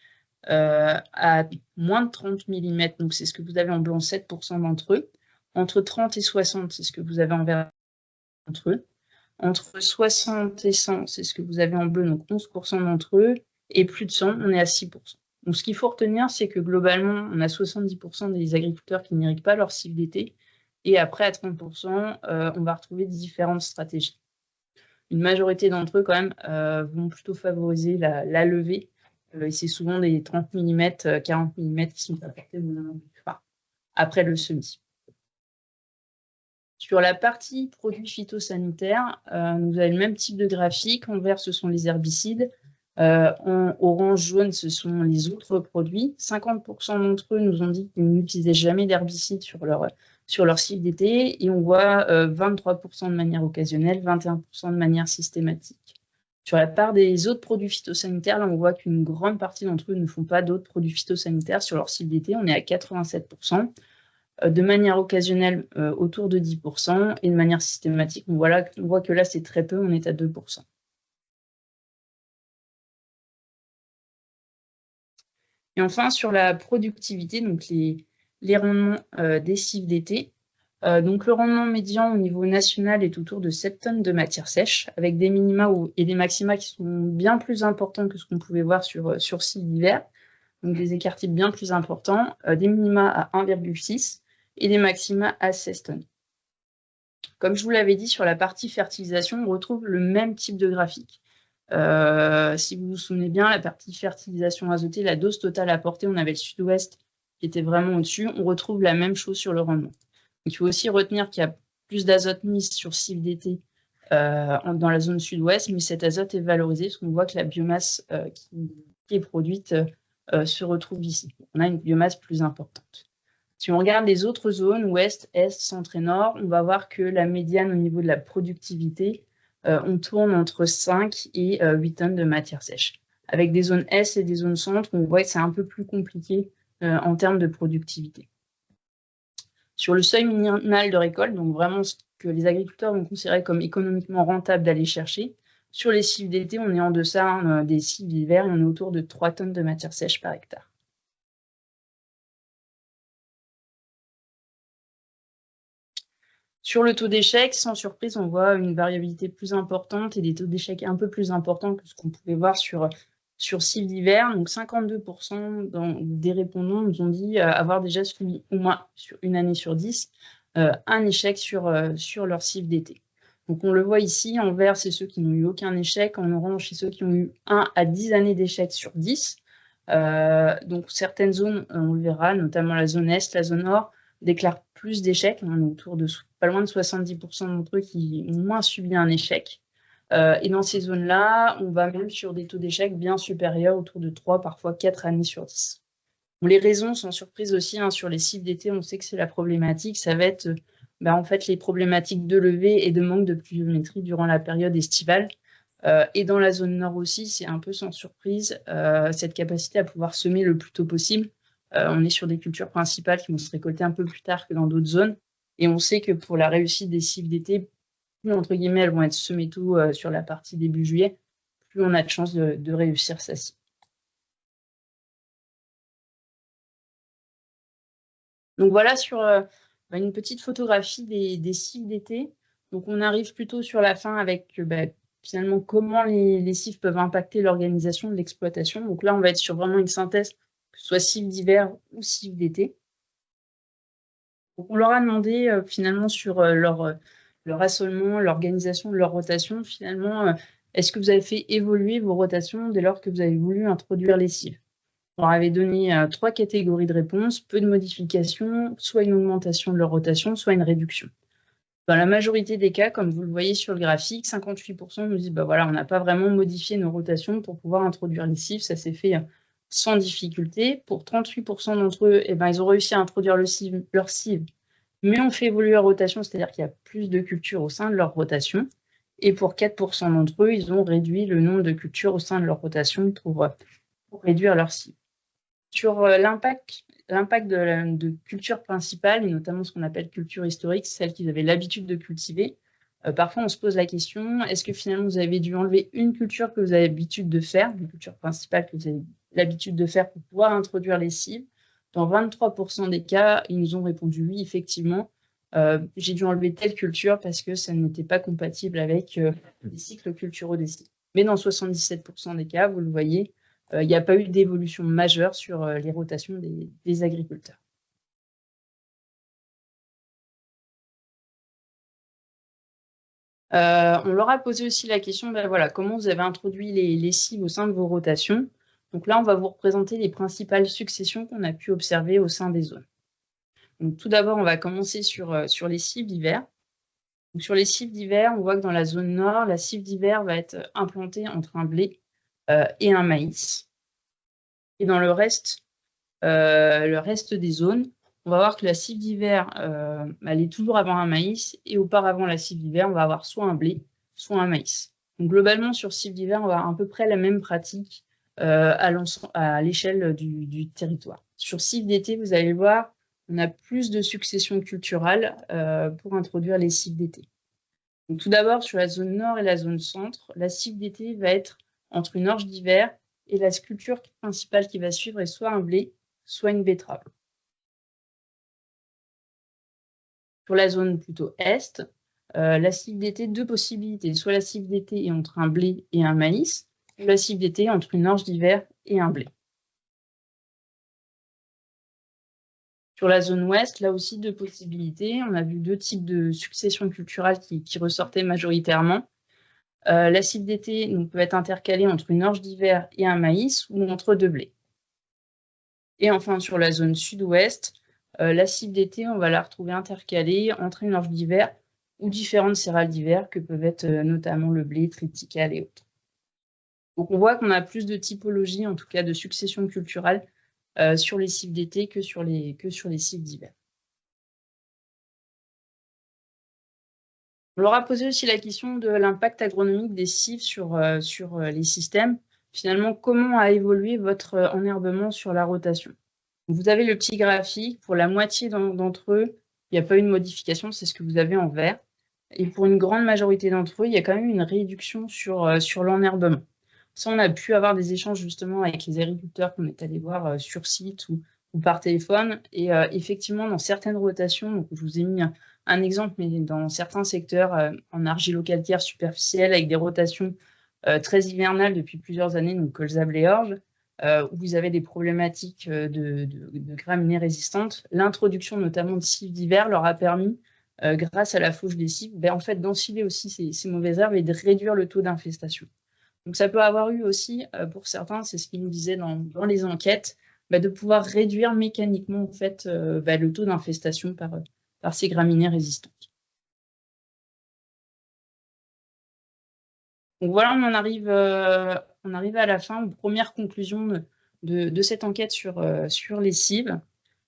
à moins de 30 mm, donc c'est ce que vous avez en blanc, 7% d'entre eux. Entre 30 et 60, c'est ce que vous avez en vert d'entre eux. Entre 60 et 100, c'est ce que vous avez en bleu, donc 11% d'entre eux. Et plus de 100, on est à 6%. Donc ce qu'il faut retenir, c'est que globalement, on a 70% des agriculteurs qui n'irriguent pas leur cible d'été. Et après, à 30%, on va retrouver différentes stratégies. Une majorité d'entre eux, quand même, vont plutôt favoriser la levée. Et c'est souvent des 30 mm, 40 mm qui sont apportés après le semis. Sur la partie produits phytosanitaires, nous avons le même type de graphique. En vert, ce sont les herbicides. En orange, jaune, ce sont les autres produits. 50% d'entre eux nous ont dit qu'ils n'utilisaient jamais d'herbicides sur leur cible d'été. Et on voit 23% de manière occasionnelle, 21% de manière systématique. Sur la part des autres produits phytosanitaires, là, on voit qu'une grande partie d'entre eux ne font pas d'autres produits phytosanitaires sur leur cible d'été. On est à 87%. De manière occasionnelle, autour de 10%, et de manière systématique, on voit que là, c'est très peu, on est à 2%. Et enfin, sur la productivité, donc les rendements des cibles d'été. Donc le rendement médian au niveau national est autour de 7 tonnes de matière sèche, avec des minima et des maxima qui sont bien plus importants que ce qu'on pouvait voir sur cible d'hiver. Donc des écarts types bien plus importants, des minima à 1,6 et des maxima à 16 tonnes. Comme je vous l'avais dit, sur la partie fertilisation, on retrouve le même type de graphique. Si vous vous souvenez bien, la partie fertilisation azotée, la dose totale apportée, on avait le sud-ouest qui était vraiment au-dessus. On retrouve la même chose sur le rendement. Donc, il faut aussi retenir qu'il y a plus d'azote mis sur cible d'été dans la zone sud-ouest, mais cet azote est valorisé parce qu'on voit que la biomasse qui est produite se retrouve ici. On a une biomasse plus importante. Si on regarde les autres zones, ouest, est, centre et nord, on va voir que la médiane au niveau de la productivité, on tourne entre 5 et 8 tonnes de matière sèche. Avec des zones est et des zones centre, on voit que c'est un peu plus compliqué en termes de productivité. Sur le seuil minimal de récolte, donc vraiment ce que les agriculteurs vont considérer comme économiquement rentable d'aller chercher, sur les cibles d'été, on est en deçà des cibles d'hiver et on est autour de 3 tonnes de matière sèche par hectare. Sur le taux d'échec, sans surprise, on voit une variabilité plus importante et des taux d'échec un peu plus importants que ce qu'on pouvait voir sur cible d'hiver. Donc 52% des répondants nous ont dit avoir déjà subi au moins sur une année sur 10 un échec sur leur cible d'été. Donc, on le voit ici, en vert, c'est ceux qui n'ont eu aucun échec, en orange, c'est ceux qui ont eu 1 à 10 années d'échec sur 10. Donc, certaines zones, on le verra, notamment la zone Est, la zone Nord, déclarent plus d'échecs. On est autour de pas loin de 70% d'entre eux qui ont moins subi un échec. Et dans ces zones-là, on va même sur des taux d'échec bien supérieurs, autour de 3, parfois 4 années sur 10. Bon, les raisons sont surprises aussi, hein, sur les cibles d'été, on sait que c'est la problématique. Ça va être en fait les problématiques de levée et de manque de pluviométrie durant la période estivale. Et dans la zone nord aussi, c'est un peu sans surprise, cette capacité à pouvoir semer le plus tôt possible. On est sur des cultures principales qui vont se récolter un peu plus tard que dans d'autres zones. Et on sait que pour la réussite des cibles d'été, plus entre guillemets elles vont être semées tôt sur la partie début juillet, plus on a de chances de réussir sa cible. Donc voilà sur une petite photographie des cibles d'été. Donc on arrive plutôt sur la fin avec finalement comment les cibles peuvent impacter l'organisation de l'exploitation. Donc là, on va être sur vraiment une synthèse, que ce soit cibles d'hiver ou cibles d'été. Donc on leur a demandé finalement sur leur assolement, l'organisation de leur rotation, finalement, est-ce que vous avez fait évoluer vos rotations dès lors que vous avez voulu introduire les cibles? On leur avait donné 3 catégories de réponses, peu de modifications, soit une augmentation de leur rotation, soit une réduction. Dans la majorité des cas, comme vous le voyez sur le graphique, 58% nous disent voilà, on n'a pas vraiment modifié nos rotations pour pouvoir introduire les cibles, ça s'est fait sans difficulté. Pour 38% d'entre eux, ils ont réussi à introduire leur cible, mais on fait évoluer leur rotation, c'est-à-dire qu'il y a plus de cultures au sein de leur rotation. Et pour 4% d'entre eux, ils ont réduit le nombre de cultures au sein de leur rotation pour réduire leur cible. Sur l'impact de culture principale, et notamment ce qu'on appelle culture historique, celle qu'ils avaient l'habitude de cultiver, parfois on se pose la question, est-ce que finalement vous avez dû enlever une culture que vous avez l'habitude de faire, une culture principale que vous avez l'habitude de faire pour pouvoir introduire les cibles? Dans 23% des cas, ils nous ont répondu oui, effectivement, j'ai dû enlever telle culture parce que ça n'était pas compatible avec les cycles culturaux des cibles. Mais dans 77% des cas, vous le voyez, il n'y a pas eu d'évolution majeure sur les rotations des agriculteurs. On leur a posé aussi la question, comment vous avez introduit les cibles au sein de vos rotations. Donc là, on va vous représenter les principales successions qu'on a pu observer au sein des zones. Donc, tout d'abord, on va commencer sur les cibles d'hiver. Sur les cibles d'hiver, on voit que dans la zone nord, la cible d'hiver va être implantée entre un blé et un maïs. Et dans le reste des zones, on va voir que la cible d'hiver, elle est toujours avant un maïs, et auparavant la cible d'hiver, on va avoir soit un blé, soit un maïs. Donc globalement, sur cible d'hiver, on va avoir à peu près la même pratique à l'échelle du territoire. Sur cible d'été, vous allez voir, on a plus de succession culturelle pour introduire les cibles d'été. Donc tout d'abord, sur la zone nord et la zone centre, la cible d'été va être entre une orge d'hiver et la culture principale qui va suivre est soit un blé, soit une betterave. Sur la zone plutôt est, la cible d'été, 2 possibilités. Soit la cible d'été est entre un blé et un maïs, ou la cible d'été entre une orge d'hiver et un blé. Sur la zone ouest, là aussi 2 possibilités. On a vu 2 types de succession culturelle qui ressortaient majoritairement. La cible d'été peut être intercalée entre une orge d'hiver et un maïs ou entre 2 blés. Et enfin, sur la zone sud-ouest, la cible d'été, on va la retrouver intercalée entre une orge d'hiver ou différentes céréales d'hiver que peuvent être notamment le blé, triticale et autres. Donc on voit qu'on a plus de typologie, en tout cas de succession culturelle, sur les cibles d'été que sur les cibles d'hiver. On leur a posé aussi la question de l'impact agronomique des cibles sur les systèmes. Finalement, comment a évolué votre enherbement sur la rotation? Vous avez le petit graphique. Pour la moitié d'entre eux, il n'y a pas eu de modification, c'est ce que vous avez en vert. Et pour une grande majorité d'entre eux, il y a quand même une réduction sur l'enherbement. Ça, on a pu avoir des échanges justement avec les agriculteurs qu'on est allé voir sur site ou par téléphone. Et effectivement, dans certaines rotations, donc je vous ai mis un exemple, mais dans certains secteurs en argilo-calcaire superficielle avec des rotations très hivernales depuis plusieurs années, donc colza, blé, orge, où vous avez des problématiques de graminées résistantes, l'introduction notamment de cibles d'hiver leur a permis grâce à la fauche des cibles, ben, en fait, d'enfiler aussi ces mauvaises herbes et de réduire le taux d'infestation. Donc ça peut avoir eu aussi, pour certains, c'est ce qu'ils nous disaient dans les enquêtes, de pouvoir réduire mécaniquement en fait, le taux d'infestation par ces graminées résistantes. Donc voilà, on arrive à la fin, aux premières conclusions de cette enquête sur les cibles.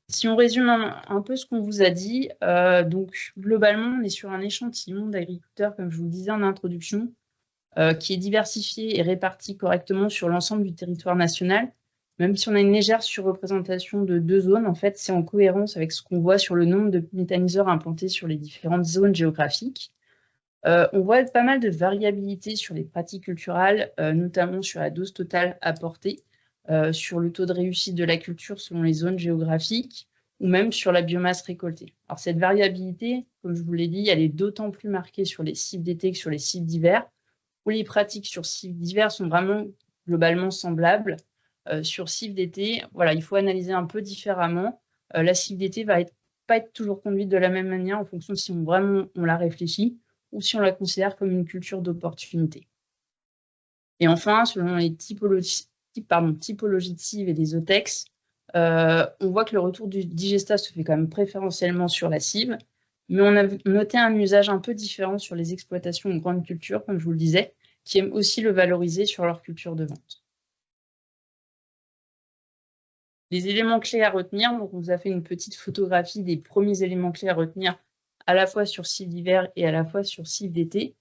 Si on résume un peu ce qu'on vous a dit, donc globalement, on est sur un échantillon d'agriculteurs, comme je vous le disais en introduction, qui est diversifié et réparti correctement sur l'ensemble du territoire national. Même si on a une légère surreprésentation de 2 zones, en fait, c'est en cohérence avec ce qu'on voit sur le nombre de méthaniseurs implantés sur les différentes zones géographiques. On voit pas mal de variabilité sur les pratiques culturales, notamment sur la dose totale apportée, sur le taux de réussite de la culture selon les zones géographiques, ou même sur la biomasse récoltée. Alors cette variabilité, comme je vous l'ai dit, elle est d'autant plus marquée sur les cibles d'été que sur les cibles d'hiver, où les pratiques sur cibles d'hiver sont vraiment globalement semblables. Sur cibles d'été, voilà, il faut analyser un peu différemment. La cible d'été va pas être toujours conduite de la même manière en fonction de si on la réfléchit ou si on la considère comme une culture d'opportunité. Et enfin, selon les typologies de cives et des OTEX, on voit que le retour du digestat se fait quand même préférentiellement sur la cive, mais on a noté un usage un peu différent sur les exploitations de grandes cultures, comme je vous le disais, qui aiment aussi le valoriser sur leur culture de vente. Les éléments clés à retenir, donc on vous a fait une petite photographie des premiers éléments clés à retenir à la fois sur cives d'hiver et à la fois sur cives d'été.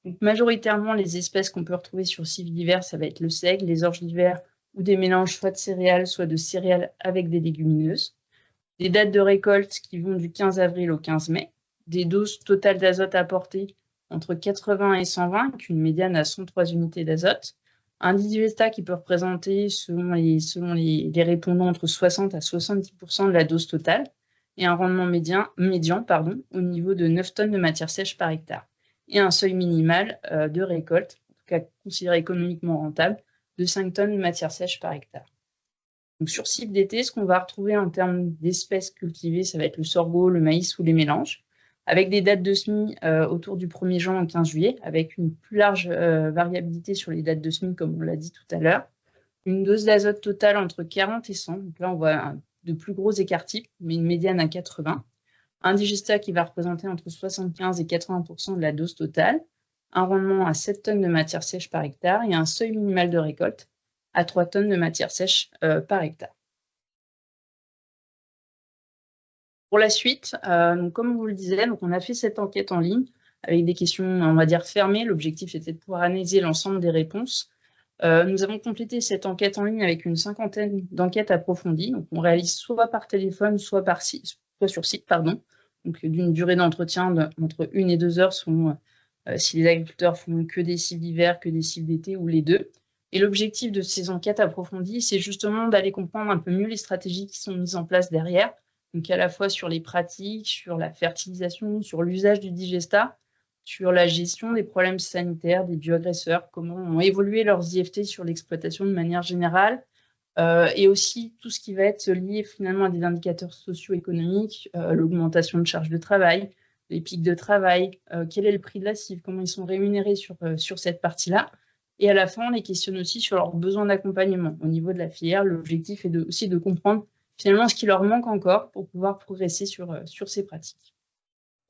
Donc majoritairement, les espèces qu'on peut retrouver sur cives d'hiver, ça va être le seigle, les orges d'hiver ou des mélanges soit de céréales, soit de céréales avec des légumineuses. Des dates de récolte qui vont du 15 avril au 15 mai. Des doses totales d'azote apportées entre 80 et 120, avec une médiane à 103 unités d'azote. Un digestat qui peut représenter, selon les répondants, entre 60 à 70% de la dose totale, et un rendement médian au niveau de 9 tonnes de matière sèche par hectare, et un seuil minimal de récolte, en tout cas considéré économiquement rentable, de 5 tonnes de matière sèche par hectare. Donc sur cible d'été, ce qu'on va retrouver en termes d'espèces cultivées, ça va être le sorgho, le maïs ou les mélanges, avec des dates de semis autour du 1er juin au 15 juillet, avec une plus large variabilité sur les dates de semis, comme on l'a dit tout à l'heure. Une dose d'azote totale entre 40 et 100, donc là on voit de plus gros écarts types, mais une médiane à 80. Un digestat qui va représenter entre 75 et 80% de la dose totale, un rendement à 7 tonnes de matière sèche par hectare et un seuil minimal de récolte à 3 tonnes de matière sèche par hectare. Pour la suite, donc comme on vous le disait, donc on a fait cette enquête en ligne avec des questions, on va dire, fermées. L'objectif était de pouvoir analyser l'ensemble des réponses. Nous avons complété cette enquête en ligne avec une 50aine d'enquêtes approfondies. Donc on réalise soit par téléphone, soit sur site, donc d'une durée d'entretien entre 1 et 2 heures, selon si les agriculteurs font que des cibles d'hiver, que des cibles d'été ou les deux. Et l'objectif de ces enquêtes approfondies, c'est justement d'aller comprendre un peu mieux les stratégies qui sont mises en place derrière, donc à la fois sur les pratiques, sur la fertilisation, sur l'usage du digestat, sur la gestion des problèmes sanitaires, des bioagresseurs, comment ont évolué leurs IFT sur l'exploitation de manière générale, et aussi tout ce qui va être lié finalement à des indicateurs socio-économiques, l'augmentation de charges de travail, les pics de travail, quel est le prix de la cible, comment ils sont rémunérés sur cette partie-là. Et à la fin, on les questionne aussi sur leurs besoins d'accompagnement. Au niveau de la filière, l'objectif est aussi de comprendre finalement ce qui leur manque encore pour pouvoir progresser sur ces pratiques.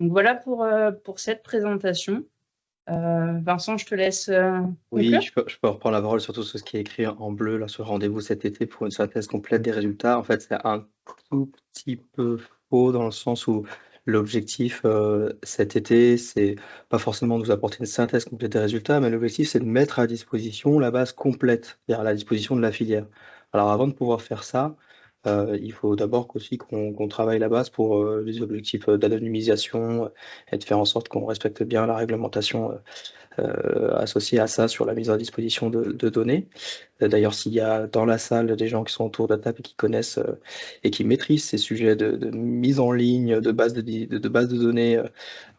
Donc voilà pour cette présentation. Vincent, je te laisse Oui, je peux reprendre la parole sur tout ce qui est écrit en bleu là, sur rendez-vous cet été pour une synthèse complète des résultats. En fait, c'est un tout petit peu faux dans le sens où l'objectif cet été, c'est pas forcément de vous apporter une synthèse complète des résultats, mais l'objectif, c'est de mettre à disposition la base complète, c'est-à-dire à la disposition de la filière. Alors avant de pouvoir faire ça, il faut d'abord aussi qu'on travaille la base pour les objectifs d'anonymisation et de faire en sorte qu'on respecte bien la réglementation associée à ça sur la mise à disposition de données. D'ailleurs, s'il y a dans la salle des gens qui sont autour de la table et qui connaissent et qui maîtrisent ces sujets de mise en ligne de bases de données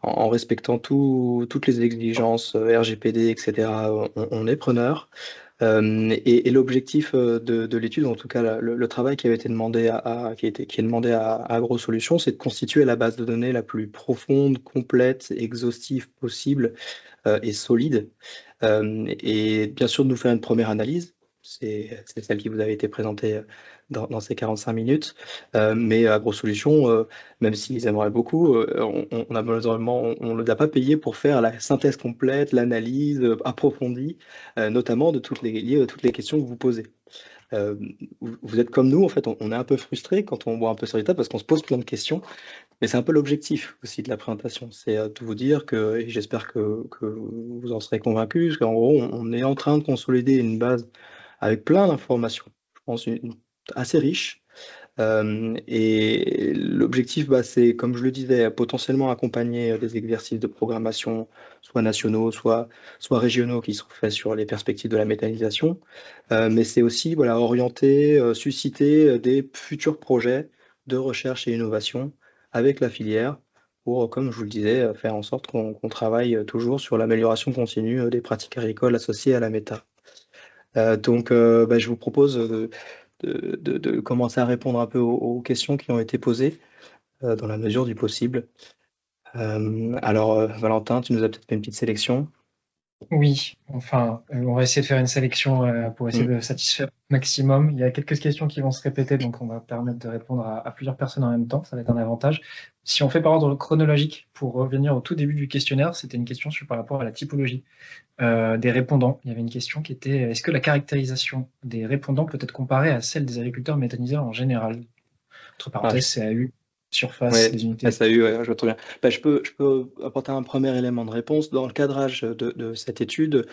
en respectant toutes les exigences RGPD, etc., on est preneur. Et l'objectif de l'étude, en tout cas le travail qui avait été demandé qui est demandé à AgroSolutions, c'est de constituer la base de données la plus profonde, complète, exhaustive possible et solide. Et bien sûr de nous faire une première analyse. C'est celle qui vous avait été présentée dans ces 45 minutes. Mais AgroSolutions, même s'ils aimeraient beaucoup, on a malheureusement, on ne l'a pas payé pour faire la synthèse complète, l'analyse approfondie, notamment de liées à toutes les questions que vous posez. Vous êtes comme nous, en fait, on est un peu frustré quand on voit un peu sur les tables parce qu'on se pose plein de questions. Mais c'est un peu l'objectif aussi de la présentation, c'est de vous dire que, et j'espère que vous en serez convaincus, qu'en gros, on est en train de consolider une base avec plein d'informations, je pense, assez riche. Et l'objectif, c'est, comme je le disais, potentiellement accompagner des exercices de programmation, soit nationaux, soit régionaux, qui sont faits sur les perspectives de la méthanisation. Mais c'est aussi orienter, susciter des futurs projets de recherche et innovation avec la filière pour, comme je vous le disais, faire en sorte qu'on travaille toujours sur l'amélioration continue des pratiques agricoles associées à la méta. Donc, je vous propose de commencer à répondre un peu aux questions qui ont été posées dans la mesure du possible. Alors, Valentin, tu nous as peut-être fait une petite sélection. Oui, enfin, on va essayer de faire une sélection pour essayer de satisfaire au maximum. Il y a quelques questions qui vont se répéter, donc on va permettre de répondre à plusieurs personnes en même temps. Ça va être un avantage. Si on fait par ordre chronologique, pour revenir au tout début du questionnaire, c'était une question par rapport à la typologie des répondants. Il y avait une question qui était: est-ce que la caractérisation des répondants peut être comparée à celle des agriculteurs méthaniseurs en général? Entre parenthèses, CAU, surface, des unités. SAU, je vois très bien. Je peux apporter un premier élément de réponse. Dans le cadrage de cette étude,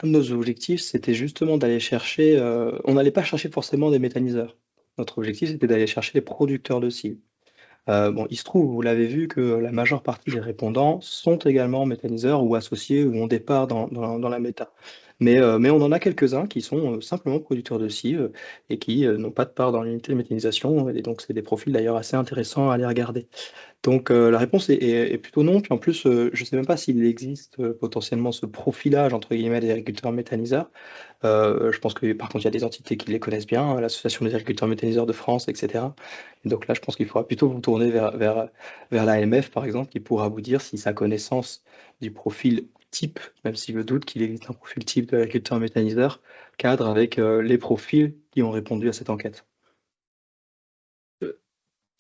un de nos objectifs, c'était justement d'aller chercher, on n'allait pas chercher forcément des méthaniseurs. Notre objectif, c'était d'aller chercher les producteurs de cibles. Il se trouve, vous l'avez vu, que la majeure partie des répondants sont également méthaniseurs ou associés ou ont des parts dans la méta. Mais on en a quelques-uns qui sont simplement producteurs de cives et qui n'ont pas de part dans l'unité de méthanisation. Et donc, c'est des profils d'ailleurs assez intéressants à aller regarder. Donc la réponse est plutôt non. Puis en plus, je ne sais même pas s'il existe potentiellement ce profilage entre guillemets des agriculteurs méthaniseurs. Je pense que par contre, il y a des entités qui les connaissent bien, l'Association des agriculteurs méthaniseurs de France, etc. Et donc là, je pense qu'il faudra plutôt vous tourner vers l'AMF, par exemple, qui pourra vous dire si sa connaissance du profil type, même si je doute qu'il existe un profil type de l'agriculteur méthaniseur, cadre avec les profils qui ont répondu à cette enquête.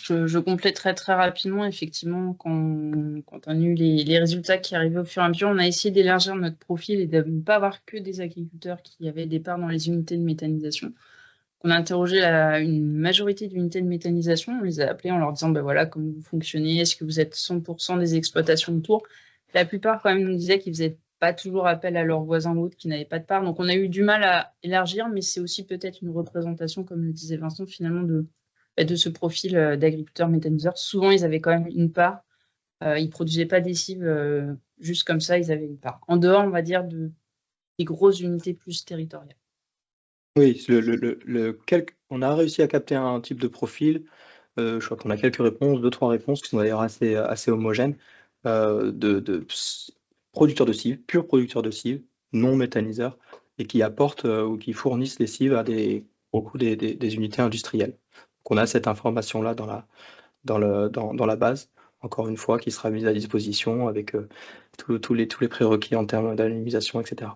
Je compléterai très rapidement. Effectivement, quand on a eu les résultats qui arrivaient au fur et à mesure, on a essayé d'élargir notre profil et de ne pas avoir que des agriculteurs qui avaient des parts dans les unités de méthanisation. On a interrogé une majorité d'unités de méthanisation. On les a appelés en leur disant voilà, comment vous fonctionnez, est-ce que vous êtes 100% des exploitations autour. La plupart, quand même, nous disaient qu'ils ne faisaient pas toujours appel à leurs voisins ou autres qui n'avaient pas de part. Donc, on a eu du mal à élargir, mais c'est aussi peut-être une représentation, comme le disait Vincent, finalement, de ce profil d'agriculteurs méthaniseurs. Souvent, ils avaient quand même une part. Ils ne produisaient pas des cibles juste comme ça, ils avaient une part. En dehors, on va dire, des grosses unités plus territoriales. Oui, on a réussi à capter un type de profil. Je crois qu'on a quelques réponses, 2-3 réponses qui sont d'ailleurs assez homogènes, de producteurs de cives, purs producteurs de cives, non méthaniseurs, et qui apportent ou qui fournissent les cives à beaucoup des unités industrielles. Donc on a cette information-là dans la base, encore une fois, qui sera mise à disposition avec tous les prérequis en termes d'anonymisation, etc.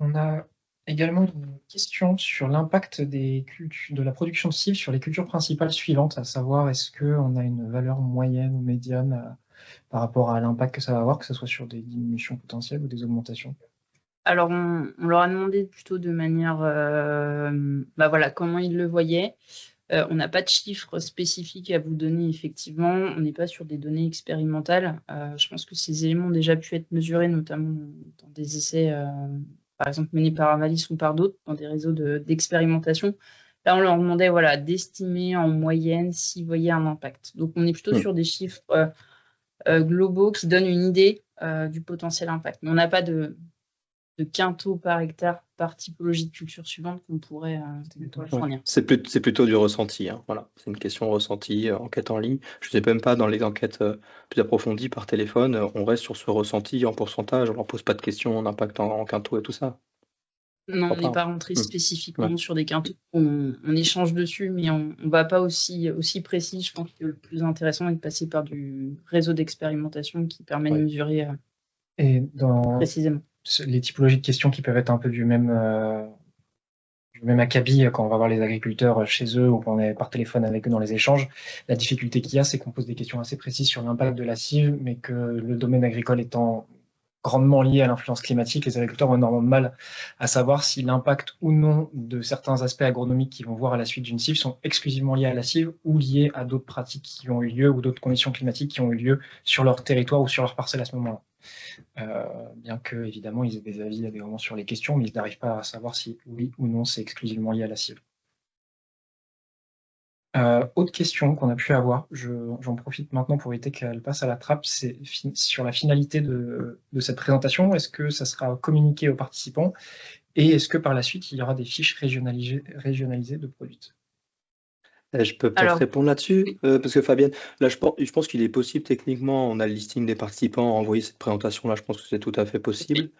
On a également une question sur l'impact de la production de cives sur les cultures principales suivantes, à savoir est-ce qu'on a une valeur moyenne ou médiane par rapport à l'impact que ça va avoir, que ce soit sur des diminutions potentielles ou des augmentations? Alors, on leur a demandé plutôt de manière, comment ils le voyaient. On n'a pas de chiffres spécifiques à vous donner, effectivement. On n'est pas sur des données expérimentales. Je pense que ces éléments ont déjà pu être mesurés, notamment dans des essais, par exemple, menés par Avalis ou par d'autres, dans des réseaux d'expérimentation. Là, on leur demandait d'estimer en moyenne s'ils voyaient un impact. Donc, on est plutôt sur des chiffres globaux qui donnent une idée du potentiel impact. Mais on n'a pas de quintaux par hectare par typologie de culture suivante qu'on pourrait fournir. C'est plutôt du ressenti, hein, voilà. C'est une question ressenti, enquête en ligne. Je ne sais même pas dans les enquêtes plus approfondies par téléphone, on reste sur ce ressenti en pourcentage, on leur pose pas de questions en impact en quinto et tout ça. Non, on Pas. n'est pas rentré spécifiquement Ouais. sur des quintos. On échange dessus, mais on ne va pas aussi précis. Je pense que le plus intéressant est de passer par du réseau d'expérimentation qui permet de mesurer Et dans précisément. les typologies de questions qui peuvent être un peu du même acabit quand on va voir les agriculteurs chez eux ou quand on est par téléphone avec eux dans les échanges, la difficulté qu'il y a, c'est qu'on pose des questions assez précises sur l'impact de la cive, mais que le domaine agricole étant grandement lié à l'influence climatique, les agriculteurs ont énormément de mal à savoir si l'impact ou non de certains aspects agronomiques qu'ils vont voir à la suite d'une cive sont exclusivement liés à la cive ou liés à d'autres pratiques qui ont eu lieu ou d'autres conditions climatiques qui ont eu lieu sur leur territoire ou sur leur parcelle à ce moment-là. Bien que, évidemment, ils aient des avis à des moments sur les questions, mais ils n'arrivent pas à savoir si oui ou non c'est exclusivement lié à la cive. Autre question qu'on a pu avoir, j'en profite maintenant pour éviter qu'elle passe à la trappe, c'est sur la finalité de cette présentation. Est-ce que ça sera communiqué aux participants et est-ce que par la suite il y aura des fiches régionalisées de produites? Je peux peut-être répondre là-dessus, parce que Fabienne, là je pense qu'il est possible techniquement, on a le listing des participants à envoyer cette présentation-là, je pense que c'est tout à fait possible.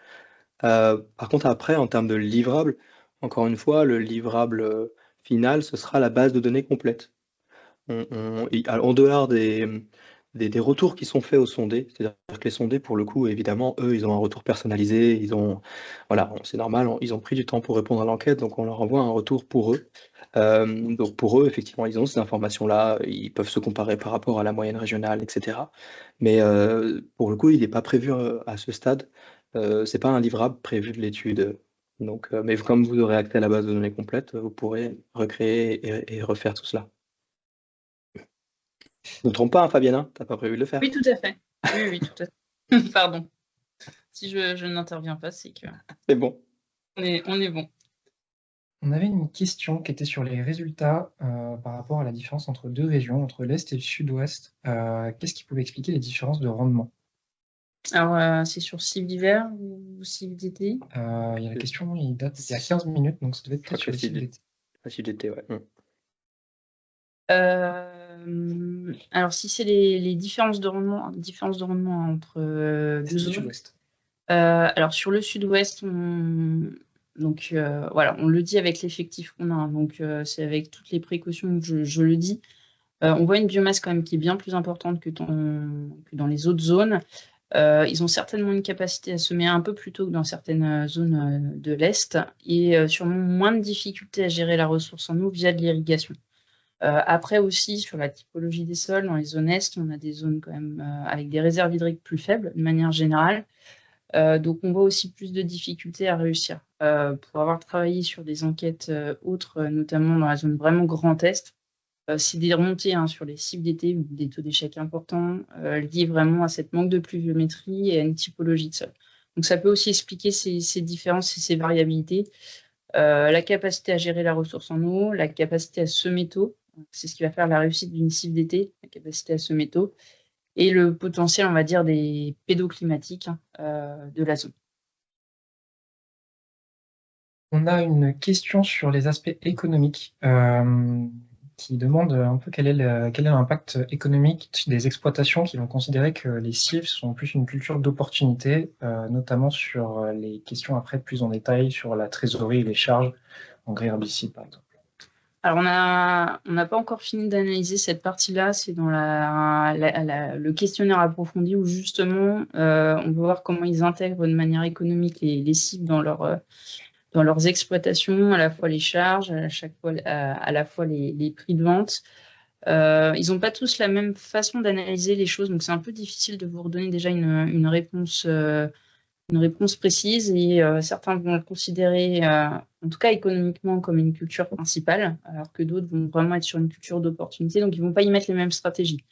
Par contre, après, en termes de livrable, encore une fois, le livrable final, ce sera la base de données complète. En dehors des retours qui sont faits aux sondés, c'est-à-dire que les sondés, pour le coup, évidemment, eux, ils ont un retour personnalisé, voilà, c'est normal, ils ont pris du temps pour répondre à l'enquête, donc on leur envoie un retour pour eux. Donc pour eux, effectivement, ils ont ces informations-là, ils peuvent se comparer par rapport à la moyenne régionale, etc. Mais pour le coup, il n'est pas prévu à ce stade. C'est pas un livrable prévu de l'étude. Donc, mais comme vous aurez accès à la base de données complète, vous pourrez recréer et refaire tout cela. Ne te trompe pas, hein, Fabienne, hein, tu n'as pas prévu de le faire. Oui, tout à fait. Oui, tout à fait. Pardon. Si je n'interviens pas, c'est que... C'est bon. On est bon. On avait une question qui était sur les résultats par rapport à la différence entre deux régions, entre l'Est et le Sud-Ouest. Qu'est-ce qui pouvait expliquer les différences de rendement? Alors, c'est sur cible d'hiver ou cible d'été? Il y a la question, il date d'il y a 15 minutes, donc ça devait être sur les cibles d'été. La cible d'été, ouais. Alors, si c'est les différences de rendement entre deux zones. Alors, sur le Sud-Ouest, voilà, on le dit avec l'effectif qu'on a, donc c'est avec toutes les précautions que je le dis. On voit une biomasse quand même qui est bien plus importante que dans les autres zones. Ils ont certainement une capacité à semer un peu plus tôt que dans certaines zones de l'Est et sûrement moins de difficultés à gérer la ressource en eau via de l'irrigation. Après aussi, sur la typologie des sols, dans les zones Est, on a des zones quand même avec des réserves hydriques plus faibles de manière générale. Donc on voit aussi plus de difficultés à réussir. Pour avoir travaillé sur des enquêtes autres, notamment dans la zone vraiment Grand Est, c'est des remontées sur les cibles d'été ou des taux d'échec importants liés vraiment à cette manque de pluviométrie et à une typologie de sol. Donc ça peut aussi expliquer ces différences et ces variabilités. La capacité à gérer la ressource en eau, la capacité à semer tôt, c'est ce qui va faire la réussite d'une cible d'été, la capacité à semer tôt, et le potentiel, on va dire, des pédoclimatiques de la zone. On a une question sur les aspects économiques qui demande un peu quel est l'impact économique des exploitations qui vont considérer que les cives sont plus une culture d'opportunité, notamment sur les questions après plus en détail sur la trésorerie et les charges engrais herbicides par exemple. Alors, on n'a pas encore fini d'analyser cette partie-là. C'est dans le questionnaire approfondi où justement, on veut voir comment ils intègrent de manière économique les cibles dans leurs exploitations, à la fois les charges, à la fois les prix de vente. Ils n'ont pas tous la même façon d'analyser les choses, donc c'est un peu difficile de vous redonner déjà une réponse précise et certains vont le considérer, en tout cas économiquement, comme une culture principale, alors que d'autres vont vraiment être sur une culture d'opportunité, donc ils ne vont pas y mettre les mêmes stratégies.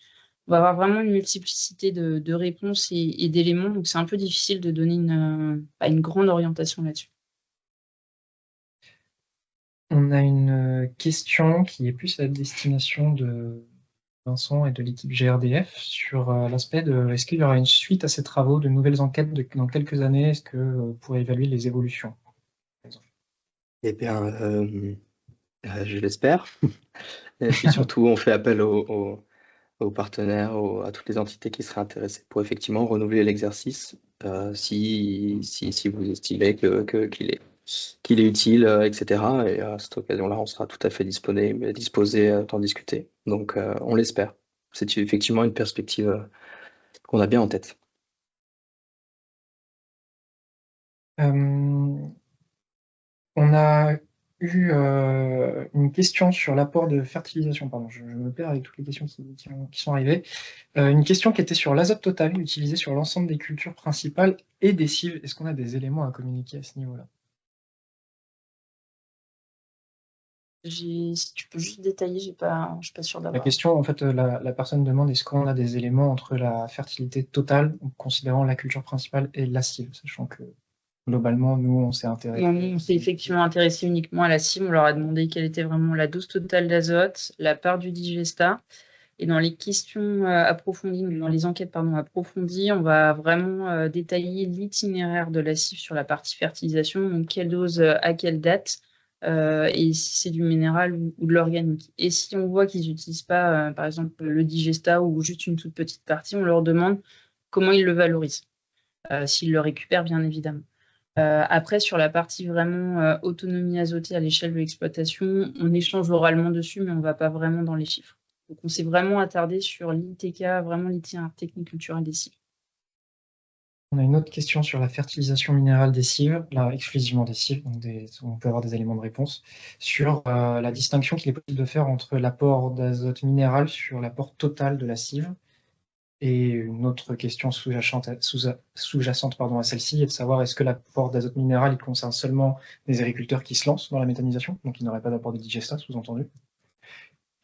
On va avoir vraiment une multiplicité de réponses et d'éléments, donc c'est un peu difficile de donner une grande orientation là-dessus. On a une question qui est plus à la destination de Vincent et de l'équipe GRDF sur l'aspect de est-ce qu'il y aura une suite à ces travaux, de nouvelles enquêtes dans quelques années, est-ce que pour évaluer les évolutions? Eh bien, je l'espère. Et puis surtout, on fait appel aux partenaires, à toutes les entités qui seraient intéressées pour effectivement renouveler l'exercice si vous estimez qu'il est utile, etc. Et à cette occasion-là, on sera tout à fait disposé d'en discuter. Donc, on l'espère. C'est effectivement une perspective qu'on a bien en tête. On a eu une question sur l'apport de fertilisation. Pardon, je me perds avec toutes les questions qui sont arrivées. Une question qui était sur l'azote total utilisé sur l'ensemble des cultures principales et des cives. Est-ce qu'on a des éléments à communiquer à ce niveau-là? Si tu peux juste détailler, je suis pas sûre La d'avoir. question, en fait, la personne demande est-ce qu'on a des éléments entre la fertilité totale, en considérant la culture principale et la cive, sachant que globalement, nous, on s'est intéressé. On s'est effectivement intéressé uniquement à la cive. On leur a demandé quelle était vraiment la dose totale d'azote, la part du digestat. Et dans les questions approfondies, dans les enquêtes approfondies, on va vraiment détailler l'itinéraire de la cive sur la partie fertilisation, donc quelle dose à quelle date, et si c'est du minéral ou de l'organique. Et si on voit qu'ils n'utilisent pas, par exemple, le digestat ou juste une toute petite partie, on leur demande comment ils le valorisent, s'ils le récupèrent, bien évidemment. Après, sur la partie vraiment autonomie azotée à l'échelle de l'exploitation, on échange oralement dessus, mais on ne va pas vraiment dans les chiffres. Donc, on s'est vraiment attardé sur l'ITK, vraiment l'itinéraire technique culturel des cives. On a une autre question sur la fertilisation minérale des cives, là exclusivement des cives, donc on peut avoir des éléments de réponse, sur la distinction qu'il est possible de faire entre l'apport d'azote minéral sur l'apport total de la cive. Et une autre question sous-jacente à celle-ci est de savoir est-ce que l'apport d'azote minéral il concerne seulement les agriculteurs qui se lancent dans la méthanisation, donc ils n'auraient pas d'apport de digestat, sous-entendu,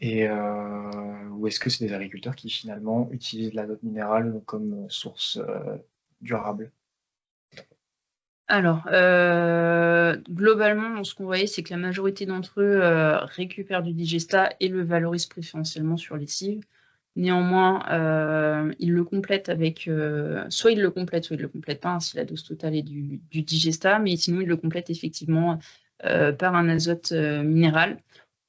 ou est-ce que c'est des agriculteurs qui finalement utilisent l'azote minéral comme source durable? Alors, globalement, ce qu'on voyait, c'est que la majorité d'entre eux récupèrent du digestat et le valorisent préférentiellement sur les cives. Néanmoins, ils le complètent avec... soit ils le complètent pas, hein, si la dose totale est du digestat, mais sinon ils le complètent effectivement par un azote minéral.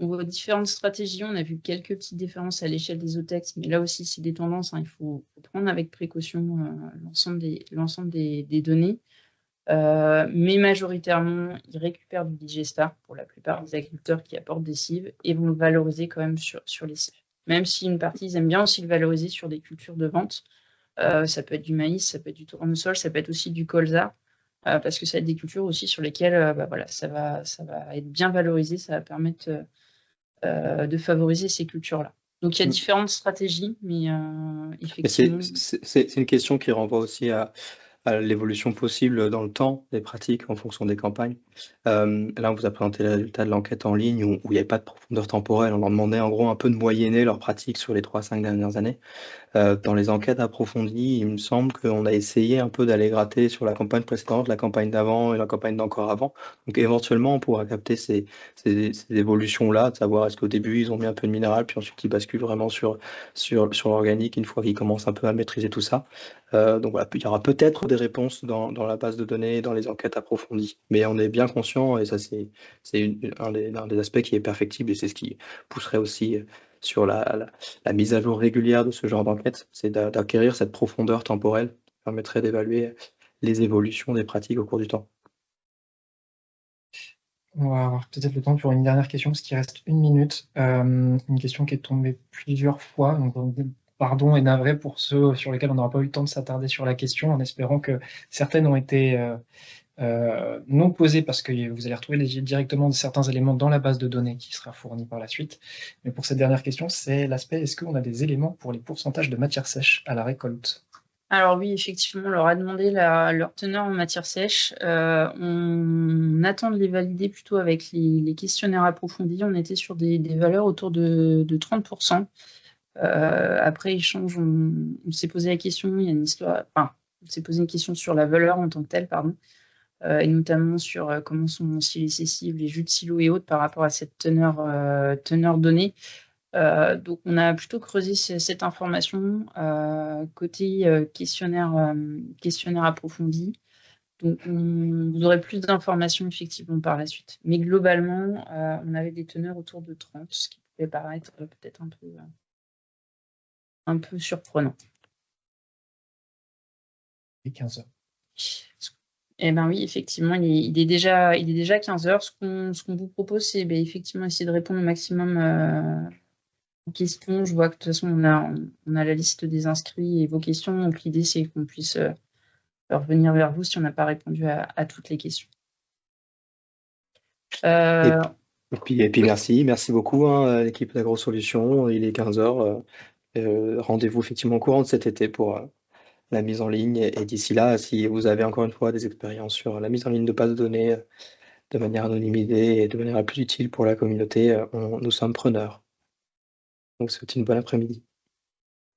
On voit différentes stratégies, on a vu quelques petites différences à l'échelle des OTEX, mais là aussi c'est des tendances, hein, il faut prendre avec précaution l'ensemble des données. Mais majoritairement, ils récupèrent du digestat pour la plupart des agriculteurs qui apportent des cives et vont le valoriser quand même sur les cives. Même si une partie, ils aiment bien aussi le valoriser sur des cultures de vente. Ça peut être du maïs, ça peut être du tournesol, ça peut être aussi du colza, parce que ça va être des cultures aussi sur lesquelles voilà, ça va être bien valorisé, ça va permettre de favoriser ces cultures-là. Donc il y a différentes stratégies, mais effectivement... C'est une question qui renvoie aussi à l'évolution possible dans le temps des pratiques en fonction des campagnes. Là, on vous a présenté les résultats de l'enquête en ligne où il n'y avait pas de profondeur temporelle. On leur demandait en gros un peu de moyenner leurs pratiques sur les 3-5 dernières années. Dans les enquêtes approfondies, il me semble qu'on a essayé un peu d'aller gratter sur la campagne précédente, la campagne d'avant et la campagne d'encore avant. Donc éventuellement, on pourra capter ces évolutions-là, de savoir est-ce qu'au début, ils ont mis un peu de minéral, puis ensuite ils basculent vraiment sur l'organique une fois qu'ils commencent un peu à maîtriser tout ça. Donc voilà, il y aura peut-être des réponses dans la base de données, dans les enquêtes approfondies. Mais on est bien conscient, et ça c'est un des aspects qui est perfectible, et c'est ce qui pousserait aussi sur la mise à jour régulière de ce genre d'enquête, c'est d'acquérir cette profondeur temporelle qui permettrait d'évaluer les évolutions des pratiques au cours du temps. On va avoir peut-être le temps pour une dernière question, parce qu'il reste 1 minute. Une question qui est tombée plusieurs fois, donc pardon et navré pour ceux sur lesquels on n'aura pas eu le temps de s'attarder sur la question, en espérant que certaines ont été non posées, parce que vous allez retrouver directement certains éléments dans la base de données qui sera fournie par la suite. Mais pour cette dernière question, c'est l'aspect est-ce qu'on a des éléments pour les pourcentages de matière sèche à la récolte? Alors oui, effectivement, on leur a demandé leur teneur en matière sèche. On attend de les valider plutôt avec les questionnaires approfondis. On était sur des valeurs autour de 30%. Après échange, on s'est posé la question, il y a une histoire, enfin, on s'est posé une question sur la valeur en tant que telle, pardon, et notamment sur comment sont aussi les cessives, les jus de silo et autres par rapport à cette teneur donnée. Donc, on a plutôt creusé cette information côté questionnaire approfondi. Donc, vous aurez plus d'informations effectivement par la suite. Mais globalement, on avait des teneurs autour de 30, ce qui pouvait paraître peut-être un peu surprenant. Et 15 heures. Eh ben oui, effectivement, il est déjà 15 heures. Ce qu'on vous propose, c'est effectivement essayer de répondre au maximum aux questions. Je vois que de toute façon, on a la liste des inscrits et vos questions. Donc l'idée, c'est qu'on puisse revenir vers vous si on n'a pas répondu à toutes les questions. Et puis merci beaucoup à l'équipe d'AgroSolutions. Il est 15 heures. Rendez-vous effectivement au courant de cet été pour la mise en ligne. Et d'ici là, si vous avez encore une fois des expériences sur la mise en ligne de bases de données de manière anonymisée et de manière la plus utile pour la communauté, nous sommes preneurs. Donc, c'est une bonne après-midi.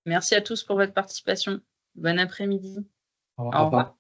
Merci à tous pour votre participation. Bon après-midi. Au revoir. Au revoir.